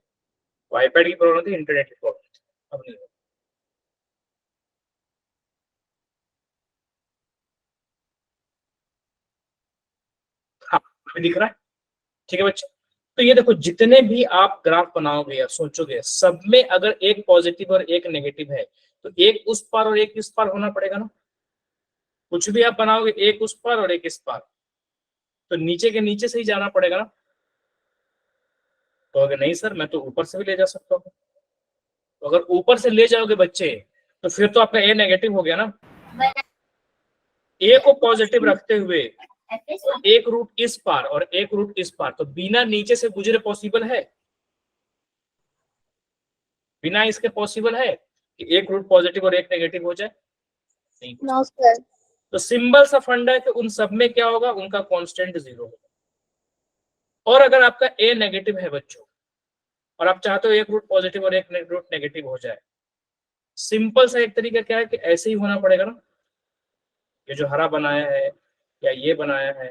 वो आईपैड की प्रॉब्लम थी, इंटरनेट की प्रॉब्लम थी। अब नहीं होगा। हाँ, अभी दिख रहा है। ठीक है बच्चे, तो ये देखो, जितने भी आप ग्राफ बनाओगे या सोचोगे, सब में अगर एक पॉजिटिव और एक नेगेटिव है तो एक उस पार और एक इस पार होना पड़ेगा ना। कुछ भी आप बनाओगे, एक उस पार और एक इस पार, तो नीचे के नीचे से ही जाना पड़ेगा ना। तो अगर नहीं सर, मैं तो ऊपर से भी ले जा सकता हूँ, तो अगर ऊपर से ले जाओगे बच्चे तो फिर तो आपका ए नेगेटिव हो गया ना। ए को पॉजिटिव रखते हुए एक रूट इस पार और एक रूट इस पार, तो बिना नीचे से गुजरे पॉसिबल है? बिना इसके पॉसिबल है कि एक रूट पॉजिटिव और एक नेगेटिव हो जाए? नहीं। No sir. तो सिंबल सा फंडा है कि उन सब में क्या होगा, उनका कांस्टेंट 0 होगा। और अगर आपका ए नेगेटिव है बच्चों और आप चाहते हो एक रूट पॉजिटिव और एक रूट नेगेटिव हो जाए, सिंपल सा एक तरीका क्या है कि ऐसे ही होना पड़ेगा ना, ये जो हरा बनाया है या ये बनाया है,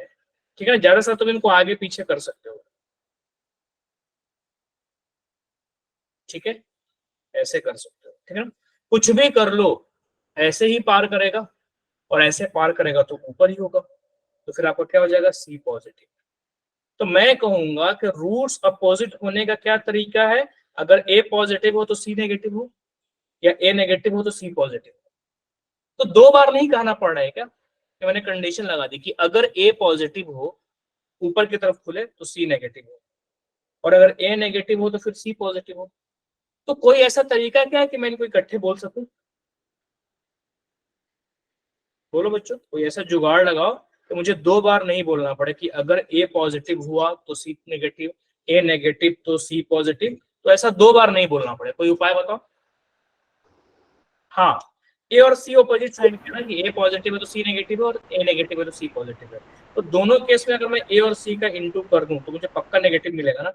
ठीक है ना, ज्यादा सा तुम इनको आगे पीछे कर सकते हो, ठीक है, ऐसे कर सकते हो, ठीक है ना, कुछ भी कर लो ऐसे ही पार करेगा और ऐसे पार करेगा तो ऊपर ही होगा, तो फिर आपका क्या हो जाएगा, सी पॉजिटिव। तो मैं कहूंगा कि रूट्स अपोजिट होने का क्या तरीका है, अगर ए पॉजिटिव हो तो सी नेगेटिव हो, या ए नेगेटिव हो तो सी पॉजिटिव हो। तो 2 बार नहीं कहना पड़ रहा है क्या, कि मैंने कंडीशन लगा दी कि अगर ए पॉजिटिव हो ऊपर की तरफ खुले तो सी नेगेटिव हो, और अगर ए नेगेटिव हो तो फिर सी पॉजिटिव हो। तो कोई ऐसा तरीका क्या है कि मैं इनको इकट्ठे बोल सकूं? बोलो बच्चों, कोई ऐसा जुगाड़ लगाओ कि मुझे 2 बार नहीं बोलना पड़े कि अगर ए पॉजिटिव हुआ तो सी नेगेटिव, ए नेगेटिव तो सी पॉजिटिव, तो ऐसा 2 बार नहीं बोलना पड़े। कोई उपाय बताओ। हाँ, ए और सी ऑपोजिट साइन के ना, कि ए पॉजिटिव है तो सी नेगेटिव है और ए नेगेटिव है तो सी पॉजिटिव है, तो दोनों केस में अगर मैं ए और सी का इंटू कर दूं तो मुझे पक्का नेगेटिव मिलेगा ना,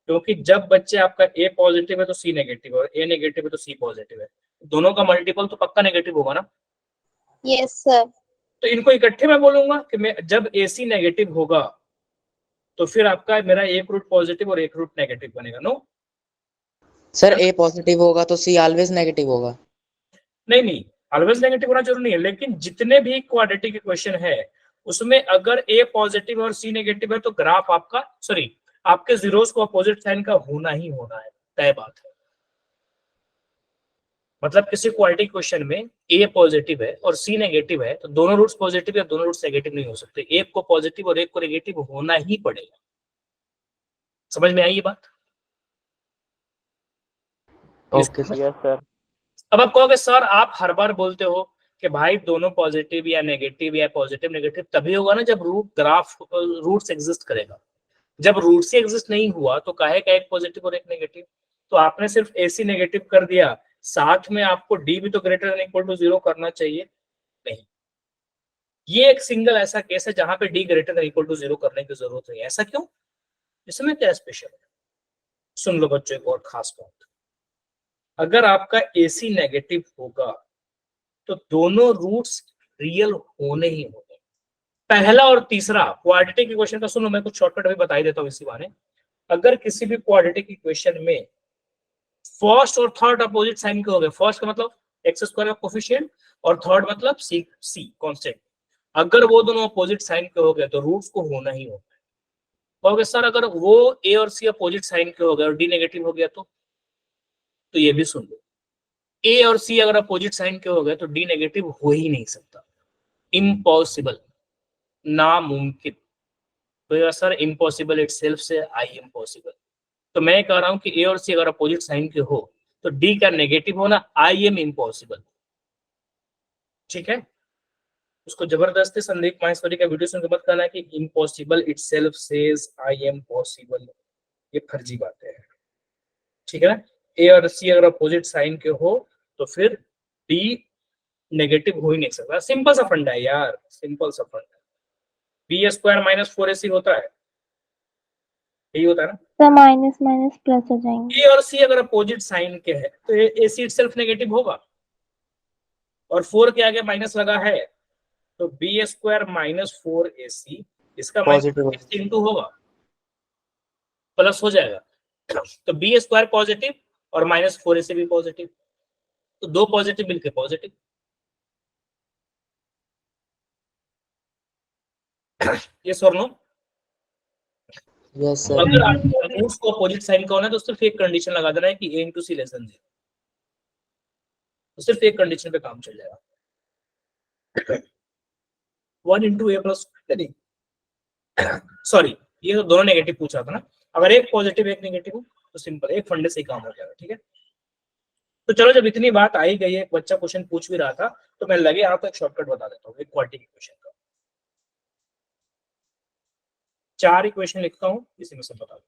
क्योंकि जब बच्चे आपका ए पॉजिटिव है तो सी नेगेटिव है और ए नेगेटिव है तो सी पॉजिटिव है, दोनों का मल्टीपल तो पक्का नेगेटिव होगा ना। Yes sir. तो इनको इकट्ठे मैं बोलूंगा कि मैं जब AC नेगेटिव होगा तो फिर आपका मेरा एक रूट पॉजिटिव और एक रूट नेगेटिव बनेगा। नो सर ए पॉजिटिव होगा तो सी ऑलवेज नेगेटिव होगा? नहीं, ऑलवेज नेगेटिव होना जरूरी नहीं है, लेकिन जितने भी क्वाड्रेटिक इक्वेशन है उसमें अगर ए पॉजिटिव और सी नेगेटिव है तो ग्राफ आपका, सॉरी, आपके जीरोस को अपोजिट साइन का होना ही होना है, तय बात है। मतलब किसी क्वाड्रेटिक क्वेश्चन में ए पॉजिटिव है और सी नेगेटिव है तो दोनों रूट्स पॉजिटिव या दोनों रूट्स नेगेटिव नहीं हो सकते, एक को पॉजिटिव और एक को नेगेटिव होना ही पड़ेगा। समझ में आई ये बात? Okay sir. अब आप कहोगे सर आप हर बार बोलते हो कि भाई दोनों पॉजिटिव या नेगेटिव या पॉजिटिव नेगेटिव तभी होगा ना जब रूट ग्राफ रूट्स एग्जिस्ट करेगा, जब रूट्स ही एग्जिस्ट नहीं हुआ तो काहे का एक पॉजिटिव और एक नेगेटिव। तो आपने सिर्फ AC नेगेटिव कर दिया, साथ में आपको D भी तो ग्रेटर देन इक्वल टू 0 करना चाहिए, नहीं। ये एक सिंगल ऐसा केस है जहां पे D greater than equal to 0 करने की जरूरत है। ऐसा क्यों, इसमें क्या स्पेशल है? सुन लो बच्चों एक और खास बात, अगर आपका AC नेगेटिव होगा तो दोनों रूट्स रियल होने ही होने। पहला और तीसरा क्वाड्रेटिक इक्वेशन का सुनो, मैं कुछ शॉर्टकट भी बता ही देता हूं इसी बारे। अगर किसी भी क्वाड्रेटिक इक्वेशन में फर्स्ट और थर्ड अपोजिट साइन के हो गए, फर्स्ट का मतलब एक्स स्क्वायर का कोफिशिएंट और थर्ड मतलब सी कांस्टेंट, अगर वो दोनों अपोजिट साइन के हो गए तो रूट्स को होना ही होना है। कहोगे सर अगर वो ए और सी अपोजिट साइन के हो गए और डी नेगेटिव हो गया तो ये भी सुन लो, ए और सी अगर अपोजिट साइन के हो गए तो डी नेगेटिव हो ही नहीं सकता, इम्पॉसिबल, नामुमकिन। तो यार सर इम्पॉसिबल इटसेल्फ से आई एम पॉसिबल, तो मैं कह रहा हूं कि ए और सी अगर अपोजिट साइन के हो तो डी का नेगेटिव होना आई एम इम्पॉसिबल, ठीक है। उसको जबरदस्ती संदीप माहेश्वरी का वीडियो सुनकर मत कहना कि impossible itself says I am possible, ये फर्जी बातें हैं, ठीक है ना। ए और सी अगर अपोजिट साइन के हो तो फिर डी नेगेटिव हो ही नहीं सकता, सिंपल सा फंडा है यार, सिंपल सा फंडा। बी स्क्वायर माइनस 4AC होता है, यही होता है ना। तो माइनस माइनस प्लस हो जाएंगे। ए और सी अगर अपोजिट साइन के है तो AC इटसेल्फ नेगेटिव होगा, और 4 के आगे माइनस लगा है तो बी स्क्वायर माइनस 4AC इसका पॉजिटिव माइनस इंटू होगा, प्लस हो जाएगा, तो बी स्क्वायर पॉजिटिव और माइनस 4AC भी पॉजिटिव, तो दो पॉजिटिव मिलके पॉजिटिव। ये और नो। Yes sir. अगर आपको रूट्स को अपोजिट साइन का होना है तो सिर्फ एक कंडीशन लगा देना है कि a into C less than 0, तो सिर्फ एक कंडीशन पे काम चल जाएगा, 1 इंटू ए प्लस, सॉरी ये तो दोनों नेगेटिव पूछ रहा था ना, अगर एक पॉजिटिव एक नेगेटिव हो तो सिंपल एक फंडे से ही काम हो जाएगा, ठीक है। तो चलो जब इतनी बात आई गई है, एक बच्चा क्वेश्चन पूछ भी रहा था तो मैं लगे यहाँ पर एक शॉर्टकट बता देता हूँ एक क्वाड्रेटिक इक्वेशन का। 4 इक्वेशन लिखता हूं, इसी में से बता दो।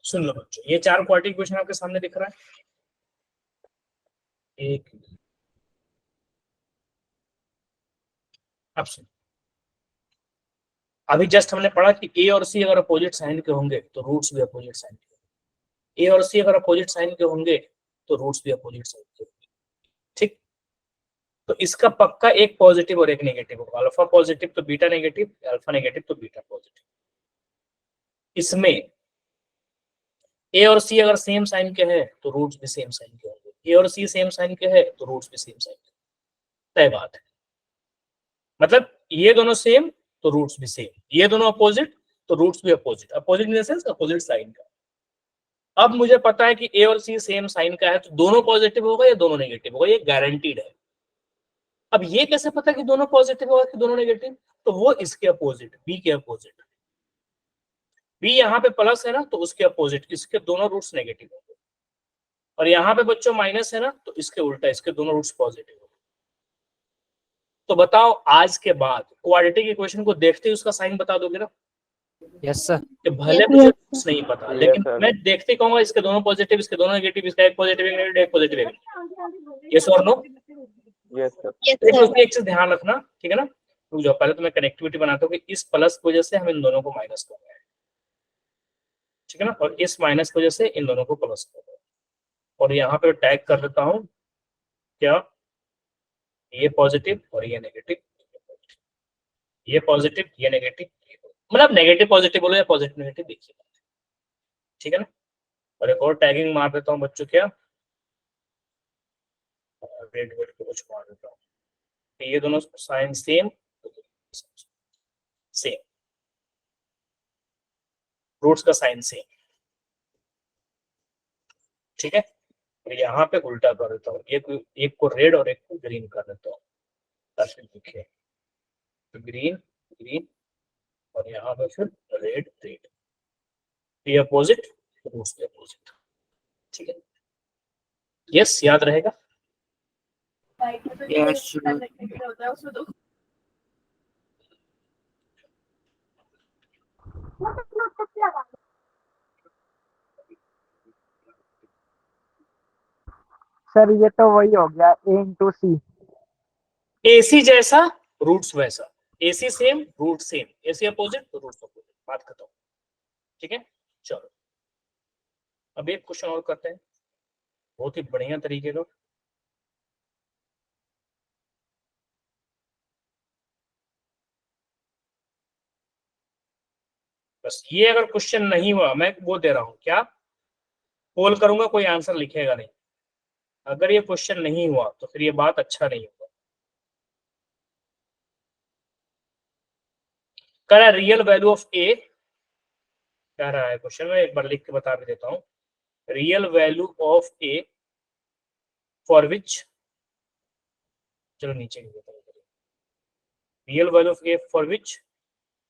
सुन लो बच्चों, ये 4 क्वाड्रेटिक इक्वेशन आपके सामने दिख रहा है। एक, अब सुन, अभी जस्ट हमने पढ़ा कि ए और सी अगर अपोजिट साइन के होंगे तो रूट्स भी अपोजिट साइन के, ए और सी अगर अपोजिट साइन के होंगे तो रूट्स भी अपोजिट साइन के होंगे। ठीक, तो इसका पक्का एक पॉजिटिव और एक नेगेटिव होगा, अल्फा पॉजिटिव तो बीटा नेगेटिव, अल्फा नेगेटिव तो बीटा पॉजिटिव। इसमें ए और सी अगर सेम साइन के हैं तो रूट्स भी सेम साइन के होंगे, ए और सी सेम साइन के हैं तो रूट्स भी सेम साइन के, तय बात है। मतलब ये दोनों सेम तो रूट्स भी सेम, ये दोनों अपोजिट तो रूट्स भी opposite, opposite in the sense opposite sign का। अब मुझे पता है कि ए और सी सेम साइन का है तो दोनों पॉजिटिव होगा या दोनों नेगेटिव होगा, ये गारंटीड है। अब ये कैसे पता कि दोनों पॉजिटिव होगा कि दोनों नेगेटिव, तो वो इसके अपोजिट, बी के अपोजिट, बी यहाँ पे प्लस है ना तो उसके अपोजिट इसके दोनों रूट्स नेगेटिव होंगे, और यहाँ पे बच्चों माइनस है ना तो इसके उल्टा इसके दोनों रूट्स पॉजिटिव होंगे। तो बताओ आज के बाद क्वाड्रेटिक इक्वेशन को देखते ही उसका साइन बता दोगे ना? Yes sir. कि भले मुझे रूट्स नहीं पता लेकिन मैं देखते ही कहूंगा इसके दोनों पॉजिटिव, इसके दोनों नेगेटिव, इसका एक पॉजिटिव एक नेगेटिव, एक पॉजिटिव एक नेगेटिव। यस और नो? Yes, लेकिन sir. उसमें एक चीज ध्यान रखना, ठीक है ना, रुक जाओ, पहले तो मैं कनेक्टिविटी बनाता हूँ कि इस प्लस की वजह से हम इन दोनों को माइनस कर रहे हैं, ठीक है ना, और इस माइनस की वजह से इन दोनों को प्लस कर रहे हैं, और यहाँ पे टैग कर देता हूँ क्या, ये पॉजिटिव और ये नेगेटिव, ये पॉजिटिव ये नेगेटिव, मतलब नेगेटिव पॉजिटिव बोलो या पॉजिटिव नेगेटिव देखिए, ठीक है ना। और एक और टैगिंग मार देता हूँ बच्चों, क्या वेट वेट को कुछ मार देता हूँ, ये दोनों साइन सेम सेम, रूट्स का साइन सेम, ठीक है। और यहाँ पे उल्टा कर देता हूँ, एक को रेड और एक को ग्रीन कर देता हूँ ताकि दिखे, तो ग्रीन ग्रीन और यहाँ पे फिर रेड रेड, ये अपोजिट रूट्स के अपोजिट, ठीक है। यस, याद रहेगा। यस सर ये तो वही हो गया ए इंटू सी। एसी जैसा रूट्स वैसा, AC same root same, AC opposite roots opposite, बात खत्म, ठीक है। चलो अब एक क्वेश्चन और करते हैं बहुत ही बढ़िया तरीके का। बस ये अगर क्वेश्चन नहीं हुआ, मैं वो दे रहा हूं क्या, पोल करूंगा, कोई आंसर लिखेगा नहीं, अगर ये क्वेश्चन नहीं हुआ तो फिर ये बात अच्छा नहीं होगा। कह रहा है रियल वैल्यू ऑफ ए, कह रहा है क्वेश्चन में, एक बार लिख के बता भी देता हूं, real value of a for which, चलो नीचे की बता, real value of a for which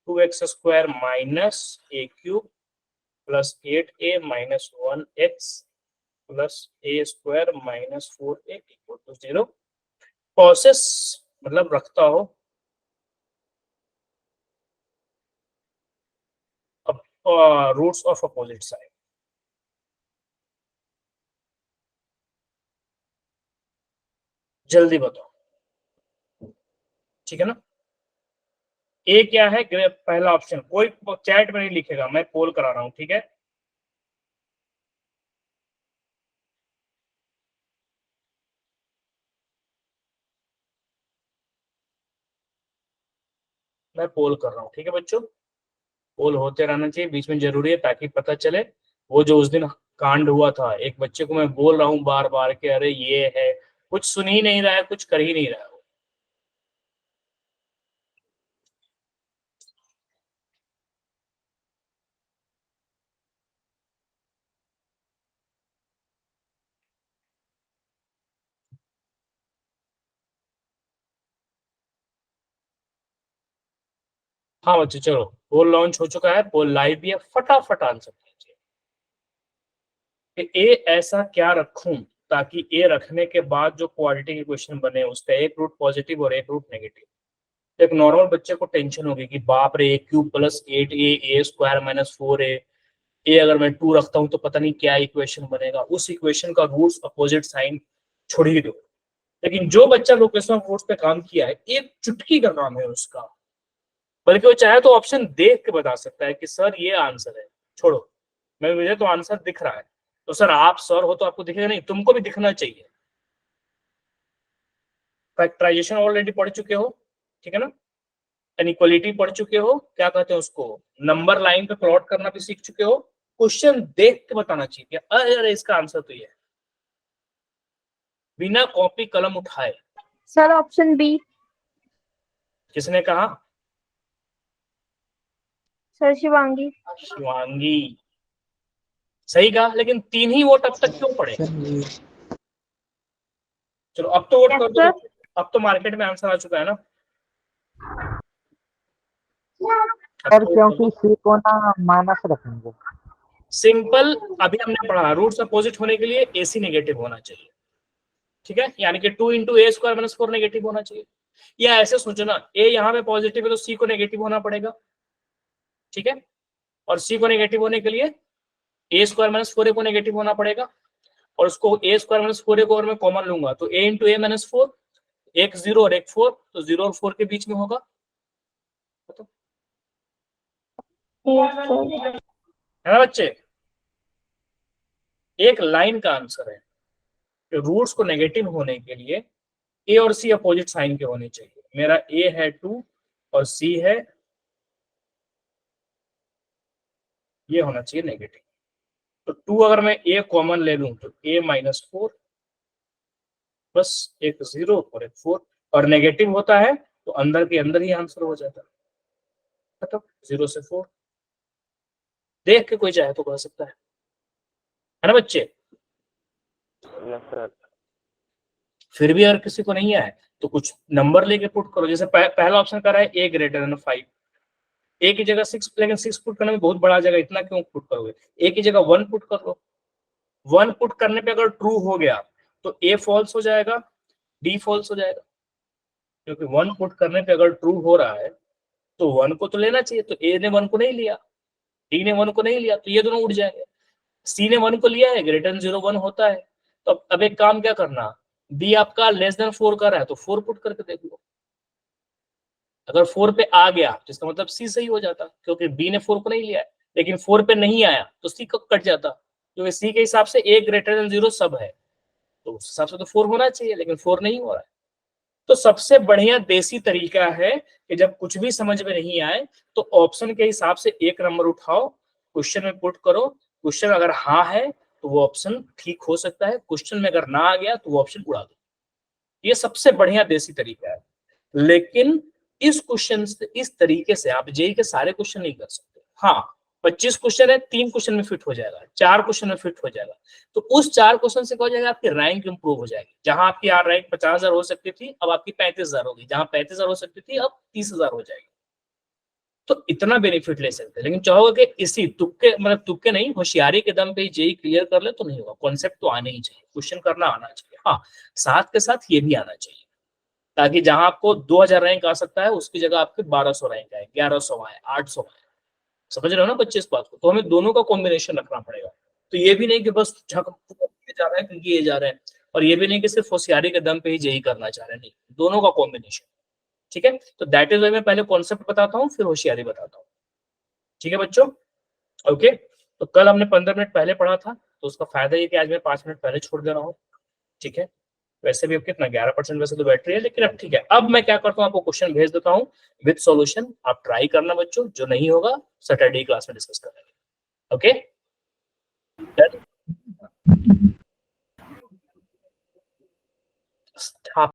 2x square minus a cube plus 8a minus 1x plus a square minus 4a equal to 0, process मतलब रखता हो रूट्स ऑफ अपोजिट साइड। जल्दी बताओ, ठीक है ना। ए क्या है, पहला ऑप्शन, कोई चैट में नहीं लिखेगा, मैं पोल करा रहा हूं, ठीक है। मैं पोल कर रहा हूँ, ठीक है बच्चों, पोल होते रहना चाहिए बीच में, जरूरी है ताकि पता चले। वो जो उस दिन कांड हुआ था, एक बच्चे को मैं बोल रहा हूँ बार बार कि अरे ये है, कुछ सुन ही नहीं रहा है, कुछ कर ही नहीं रहा है। हाँ बच्चे चलो, पोल लॉन्च हो चुका है, पोल लाइव भी है, फटाफट आंसर कीजिए कि ए ऐसा क्या रखूं ताकि ए रखने के बाद जो क्वाड्रेटिक के क्वेश्चन बने उसका एक रूट पॉजिटिव और एक रूट नेगेटिव। एक नॉर्मल बच्चे को टेंशन होगी कि बाप रे cube plus 8a square minus 4a, ए अगर मैं 2 रखता हूं तो पता नहीं क्या इक्वेशन बनेगा, उस इक्वेशन का रूट्स अपोजिट साइन छोड़ ही दो। लेकिन जो बच्चा लोकेशन ऑफ रूट्स पे काम किया है, एक चुटकी का काम है उसका, बल्कि वो चाहे तो ऑप्शन देख के बता सकता है कि सर ये आंसर है, छोड़ो मुझे तो आंसर दिख रहा है। तो सर आप सर हो तो आपको दिखेगा नहीं, तुमको भी दिखना चाहिए। फैक्टराइजेशन ऑलरेडी पढ़ चुके हो, ठीक है ना, इनइक्वालिटी पढ़ चुके हो, क्या कहते हैं उसको, नंबर लाइन पे प्लॉट करना भी सीख चुके हो। क्वेश्चन देख के बताना चाहिए, अरे इसका आंसर तो ये है, बिना कॉपी कलम उठाए। Sir option B. किसने कहा? सर शिवांगी। शिवांगी, सही कहा, लेकिन 3 ही वोट अब तक क्यों पड़े? चलो अब तो वोट कर दो, अब तो मार्केट में आंसर आ चुका है ना। सर क्योंकि सी को ना माइनस रखेंगे। सिंपल, अभी हमने पढ़ा रूट्स अपोजिट होने के लिए एसी नेगेटिव होना चाहिए, ठीक है, यानी कि 2 × a² - 4 नेगेटिव होना चाहिए। या ऐसे सोचो ना, ए यहाँ पे पॉजिटिव है तो सी को नेगेटिव होना पड़ेगा, ठीक है, और सी को नेगेटिव होने के लिए a² - 4a को नेगेटिव होना पड़ेगा, और उसको a² - 4a को अगर मैं कॉमन लूंगा तो a × a - 4, एक 0 और एक 4, तो 0 और 4 के बीच में होगा, यस सर। है ना बच्चे। एक लाइन का आंसर है कि रूट्स को नेगेटिव होने के लिए ए और सी अपोजिट साइन के होने चाहिए। मेरा ए है 2 और सी है, ये होना चाहिए नेगेटिव। तो 2 अगर मैं ए कॉमन ले लूं तो a - 4 बस एक 0 और एक 4, और नेगेटिव होता है तो अंदर के अंदर ही आंसर हो जाता है, मतलब 0 से 4। देख के कोई चाहे तो कह सकता है ना बच्चे। फिर भी अगर किसी को नहीं आए तो कुछ नंबर लेके पुट करो, जैसे पहला ऑप्शन कर रहा है a > 5, ए की जगह 6, लेकिन 6 पुट करने में बहुत बड़ा जगह, इतना क्यों पुट करोगे, ए की जगह 1 पुट कर लो। 1 पुट करने पे अगर ट्रू हो गया तो ए फॉल्स हो जाएगा, डी फॉल्स हो जाएगा, क्योंकि 1 पुट करने पे अगर ट्रू हो रहा है तो 1 को तो लेना चाहिए, तो ए ने 1 को नहीं लिया, डी ने 1 को नहीं लिया, तो ये दोनों उड़ जाएंगे। सी ने 1 को लिया है, > 0 1 होता है, तो अब एक काम क्या करना, बी आपका <4 कर रहा है तो 4 पुट करके देख लो, अगर 4 पे आ गया तो इसका मतलब सी सही हो जाता, क्योंकि बी ने 4 को नहीं लिया है, लेकिन 4 पे नहीं आया तो सी कट जाता, क्योंकि सी के हिसाब से a > 0 सब है, तो उस हिसाब से तो 4 होना चाहिए, लेकिन 4 नहीं हो रहा है। तो सबसे बढ़िया देसी तरीका है कि जब कुछ भी समझ में नहीं आए तो ऑप्शन के हिसाब से एक नंबर उठाओ, क्वेश्चन में पुट करो, क्वेश्चन अगर हाँ है तो वो ऑप्शन ठीक हो सकता है, क्वेश्चन में अगर ना आ गया तो वो ऑप्शन उड़ा दो। ये सबसे बढ़िया देसी तरीका है। लेकिन इस क्वेश्चन से, इस तरीके से आप जेई के सारे क्वेश्चन नहीं कर सकते। हाँ 25 क्वेश्चन है, 3 क्वेश्चन में फिट हो जाएगा, 4 क्वेश्चन में फिट हो जाएगा, तो उस 4 क्वेश्चन से क्या हो जाएगा, आपकी रैंक इंप्रूव हो जाएगी। जहां आपकी रैंक 50,000 हो सकती थी अब आपकी 35,000 होगी, जहां 35,000 हो सकती थी अब 30,000 हो जाएगी। तो इतना बेनिफिट ले सकते हैं, लेकिन चाहोगे कि इसी तुक्के, मतलब तुक्के नहीं, होशियारी के दम पे जेई क्लियर कर ले तो नहीं होगा। कॉन्सेप्ट तो आने ही चाहिए, क्वेश्चन करना आना चाहिए, हाँ साथ के साथ ये भी आना चाहिए, ताकि जहां आपको 2000 रैंक आ सकता है उसकी जगह आपके 1200 रैंक आए, 1100 आए, 800 आए। समझ रहे हो ना बच्चे इस बात को। तो हमें दोनों का कॉम्बिनेशन रखना पड़ेगा। तो ये भी नहीं कि बस झक जा रहा है क्योंकि ये जा रहे हैं, और ये भी नहीं कि सिर्फ होशियारी के दम पे ही जेई करना चाह रहे हैं, नहीं, दोनों का कॉम्बिनेशन, ठीक है। तो दैट इज वाई मैं पहले कॉन्सेप्ट बताता हूँ फिर होशियारी बताता हूँ, ठीक है बच्चों। ओके, तो कल हमने 15 मिनट पहले पढ़ा था, तो उसका फायदा ये कि आज मैं 5 मिनट पहले छोड़ दे रहा हूँ, ठीक है। वैसे भी अब कितना 11% वैसे तो बैटरी है, लेकिन अब ठीक है। अब मैं क्या करता हूँ, आपको क्वेश्चन भेज देता हूँ विद सॉल्यूशन, आप ट्राई करना बच्चों, जो नहीं होगा सैटरडे क्लास में डिस्कस करेंगे। ओके।